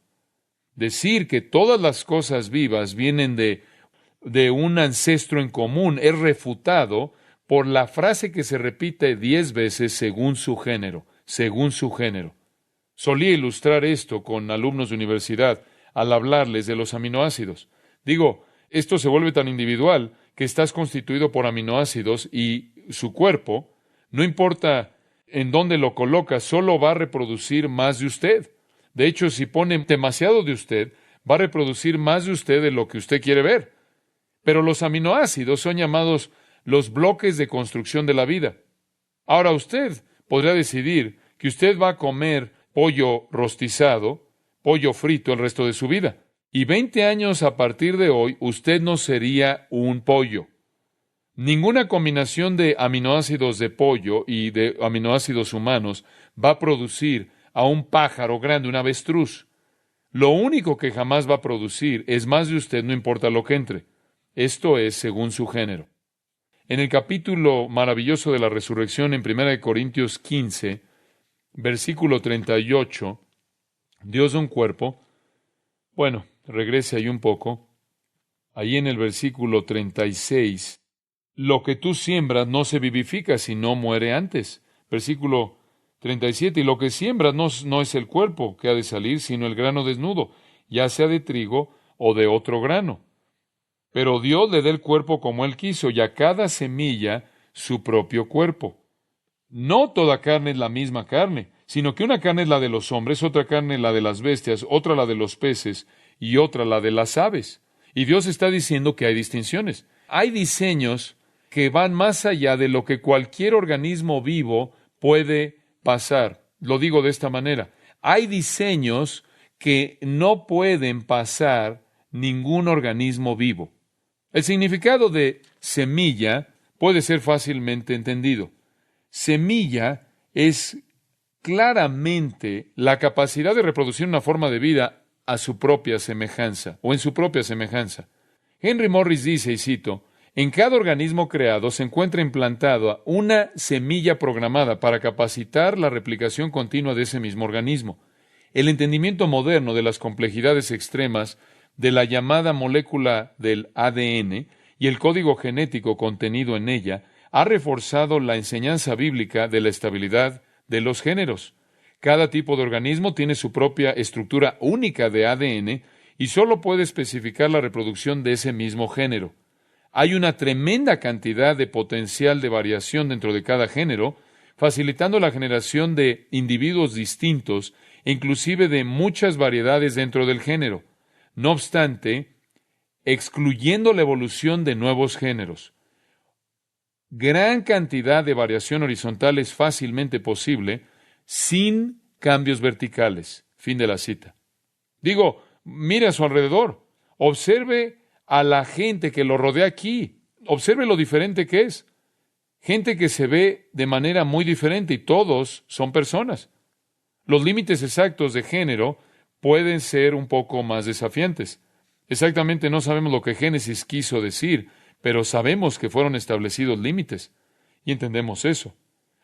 Decir que todas las cosas vivas vienen de un ancestro en común es refutado por la frase que se repite 10 veces según su género, según su género. Solía ilustrar esto con alumnos de universidad al hablarles de los aminoácidos. Digo, esto se vuelve tan individual que estás constituido por aminoácidos y su cuerpo, no importa en dónde lo colocas, solo va a reproducir más de usted. De hecho, si pone demasiado de usted, va a reproducir más de usted de lo que usted quiere ver. Pero los aminoácidos son llamados los bloques de construcción de la vida. Ahora usted podrá decidir que usted va a comer pollo rostizado, pollo frito el resto de su vida. Y 20 años a partir de hoy, usted no sería un pollo. Ninguna combinación de aminoácidos de pollo y de aminoácidos humanos va a producir a un pájaro grande, un avestruz. Lo único que jamás va a producir es más de usted, no importa lo que entre. Esto es según su género. En el capítulo maravilloso de la resurrección, en 1 Corintios 15, versículo 38, Dios da un cuerpo. Bueno, regrese ahí un poco. Ahí en el versículo 36, lo que tú siembras no se vivifica, sino muere antes. Versículo 37, y lo que siembras no es el cuerpo que ha de salir, sino el grano desnudo, ya sea de trigo o de otro grano. Pero Dios le da el cuerpo como Él quiso, y a cada semilla su propio cuerpo. No toda carne es la misma carne, sino que una carne es la de los hombres, otra carne la de las bestias, otra la de los peces, y otra la de las aves. Y Dios está diciendo que hay distinciones. Hay diseños que van más allá de lo que cualquier organismo vivo puede pasar. Lo digo de esta manera. Hay diseños que no pueden pasar ningún organismo vivo. El significado de semilla puede ser fácilmente entendido. Semilla es claramente la capacidad de reproducir una forma de vida a su propia semejanza, o en su propia semejanza. Henry Morris dice, y cito, en cada organismo creado se encuentra implantada una semilla programada para capacitar la replicación continua de ese mismo organismo. El entendimiento moderno de las complejidades extremas de la llamada molécula del ADN y el código genético contenido en ella ha reforzado la enseñanza bíblica de la estabilidad de los géneros. Cada tipo de organismo tiene su propia estructura única de ADN y solo puede especificar la reproducción de ese mismo género. Hay una tremenda cantidad de potencial de variación dentro de cada género, facilitando la generación de individuos distintos e inclusive de muchas variedades dentro del género. No obstante, excluyendo la evolución de nuevos géneros. Gran cantidad de variación horizontal es fácilmente posible sin cambios verticales. Fin de la cita. Digo, mire a su alrededor. Observe a la gente que lo rodea aquí. Observe lo diferente que es. Gente que se ve de manera muy diferente y todos son personas. Los límites exactos de género pueden ser un poco más desafiantes. Exactamente no sabemos lo que Génesis quiso decir, pero sabemos que fueron establecidos límites y entendemos eso.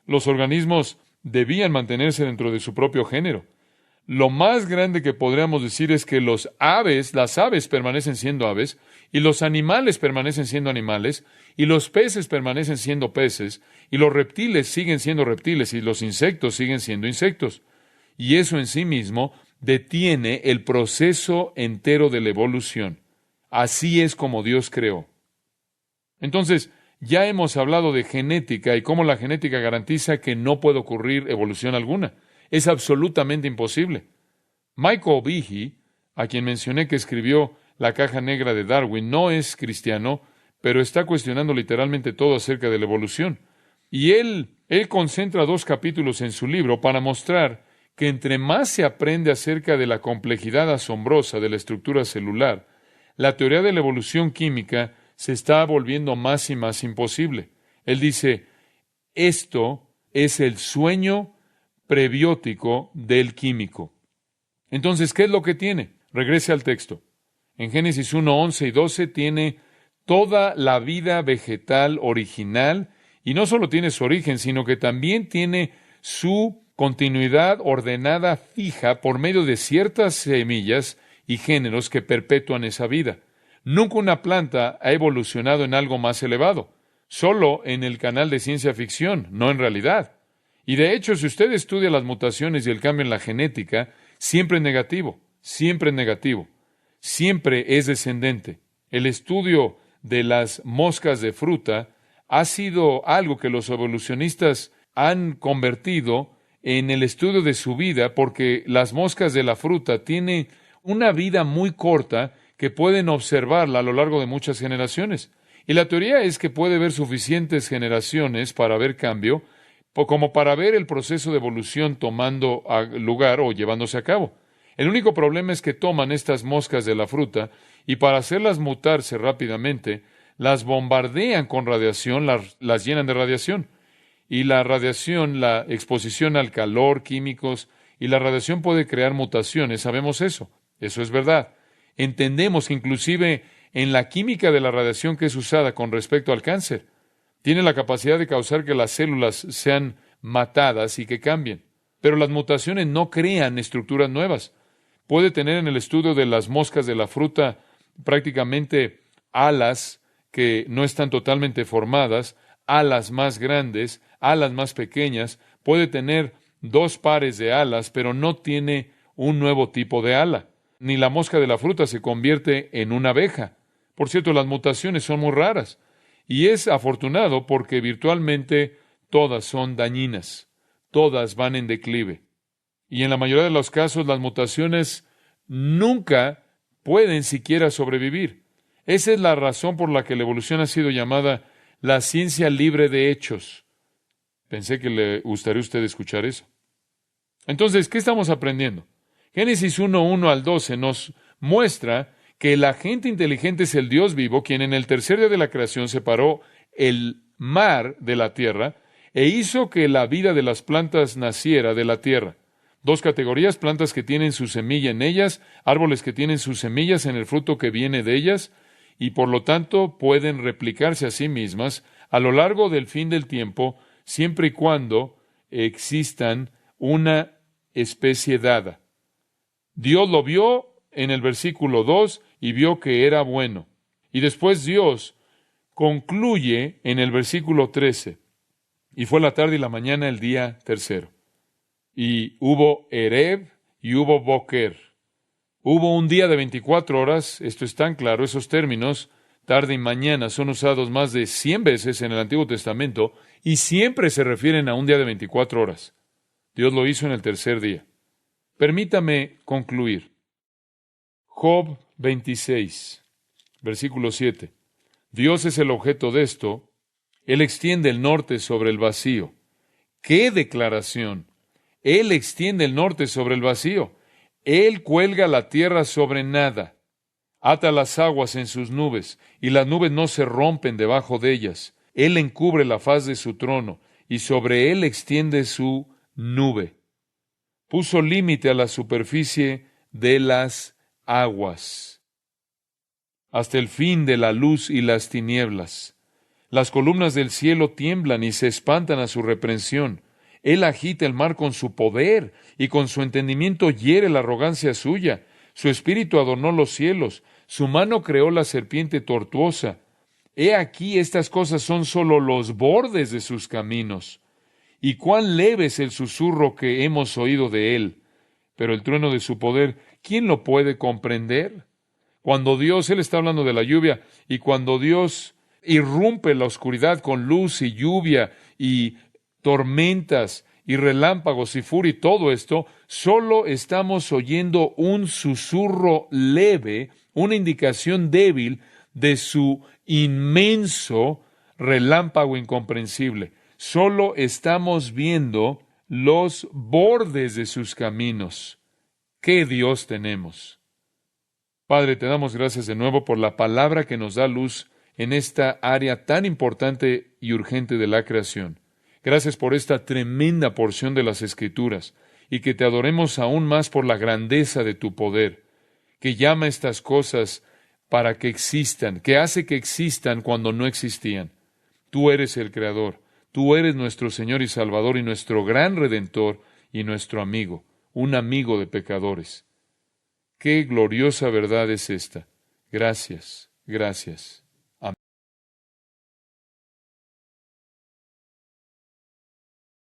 Los organismos debían mantenerse dentro de su propio género. Lo más grande que podríamos decir es que las aves permanecen siendo aves, y los animales permanecen siendo animales, y los peces permanecen siendo peces, y los reptiles siguen siendo reptiles, y los insectos siguen siendo insectos. Y eso en sí mismo detiene el proceso entero de la evolución. Así es como Dios creó. Entonces, ya hemos hablado de genética y cómo la genética garantiza que no puede ocurrir evolución alguna. Es absolutamente imposible. Michael Behe, a quien mencioné que escribió La caja negra de Darwin, no es cristiano, pero está cuestionando literalmente todo acerca de la evolución. Y él concentra 2 capítulos en su libro para mostrar que entre más se aprende acerca de la complejidad asombrosa de la estructura celular, la teoría de la evolución química se está volviendo más y más imposible. Él dice, esto es el sueño prebiótico del químico. Entonces, ¿qué es lo que tiene? Regrese al texto. En Génesis 1, 11 y 12 tiene toda la vida vegetal original, y no solo tiene su origen, sino que también tiene su continuidad ordenada fija por medio de ciertas semillas y géneros que perpetúan esa vida. Nunca una planta ha evolucionado en algo más elevado, solo en el canal de ciencia ficción, no en realidad. Y de hecho, si usted estudia las mutaciones y el cambio en la genética, siempre es negativo, siempre es negativo, siempre es descendente. El estudio de las moscas de fruta ha sido algo que los evolucionistas han convertido en el estudio de su vida, porque las moscas de la fruta tienen una vida muy corta que pueden observarla a lo largo de muchas generaciones. Y la teoría es que puede haber suficientes generaciones para ver cambio, como para ver el proceso de evolución tomando lugar o llevándose a cabo. El único problema es que toman estas moscas de la fruta y para hacerlas mutarse rápidamente, las bombardean con radiación, las llenan de radiación. Y la radiación, la exposición al calor, químicos, y la radiación puede crear mutaciones, sabemos eso. Eso es verdad. Entendemos que inclusive en la química de la radiación que es usada con respecto al cáncer, tiene la capacidad de causar que las células sean matadas y que cambien. Pero las mutaciones no crean estructuras nuevas. Puede tener en el estudio de las moscas de la fruta prácticamente alas que no están totalmente formadas, alas más grandes, alas más pequeñas. Puede tener 2 pares de alas, pero no tiene un nuevo tipo de ala. Ni la mosca de la fruta se convierte en una abeja. Por cierto, las mutaciones son muy raras. Y es afortunado porque virtualmente todas son dañinas. Todas van en declive. Y en la mayoría de los casos las mutaciones nunca pueden siquiera sobrevivir. Esa es la razón por la que la evolución ha sido llamada la ciencia libre de hechos. Pensé que le gustaría a usted escuchar eso. Entonces, ¿qué estamos aprendiendo? Génesis 1:1 al 12 nos muestra que el agente inteligente es el Dios vivo, quien en el tercer día de la creación separó el mar de la tierra e hizo que la vida de las plantas naciera de la tierra. 2 categorías: plantas que tienen su semilla en ellas, árboles que tienen sus semillas en el fruto que viene de ellas, y por lo tanto pueden replicarse a sí mismas a lo largo del fin del tiempo, siempre y cuando existan una especie dada. Dios lo vio en el versículo 2 y vio que era bueno. Y después Dios concluye en el versículo 13. Y fue la tarde y la mañana el día tercero. Y hubo Ereb y hubo Boker. Hubo un día de 24 horas, esto es tan claro, esos términos, tarde y mañana, son usados más de 100 veces en el Antiguo Testamento y siempre se refieren a un día de 24 horas. Dios lo hizo en el tercer día. Permítame concluir. Job 26, versículo 7. Dios es el objeto de esto. Él extiende el norte sobre el vacío. ¡Qué declaración! Él extiende el norte sobre el vacío. Él cuelga la tierra sobre nada. Ata las aguas en sus nubes, y las nubes no se rompen debajo de ellas. Él encubre la faz de su trono, y sobre él extiende su nube. Puso límite a la superficie de las aguas, hasta el fin de la luz y las tinieblas. Las columnas del cielo tiemblan y se espantan a su reprensión. Él agita el mar con su poder, y con su entendimiento hiere la arrogancia suya. Su espíritu adornó los cielos, su mano creó la serpiente tortuosa. He aquí, estas cosas son sólo los bordes de sus caminos. Y cuán leve es el susurro que hemos oído de él. Pero el trueno de su poder, ¿quién lo puede comprender? Cuando Dios, Él está hablando de la lluvia, y cuando Dios irrumpe la oscuridad con luz y lluvia y tormentas y relámpagos y furia y todo esto, solo estamos oyendo un susurro leve, una indicación débil de su inmenso relámpago incomprensible. Solo estamos viendo los bordes de sus caminos. ¡Qué Dios tenemos! Padre, te damos gracias de nuevo por la palabra que nos da luz en esta área tan importante y urgente de la creación. Gracias por esta tremenda porción de las Escrituras, y que te adoremos aún más por la grandeza de tu poder, que llama estas cosas para que existan, que hace que existan cuando no existían. Tú eres el Creador, tú eres nuestro Señor y Salvador y nuestro gran Redentor y nuestro amigo, un amigo de pecadores. ¡Qué gloriosa verdad es esta! Gracias, gracias.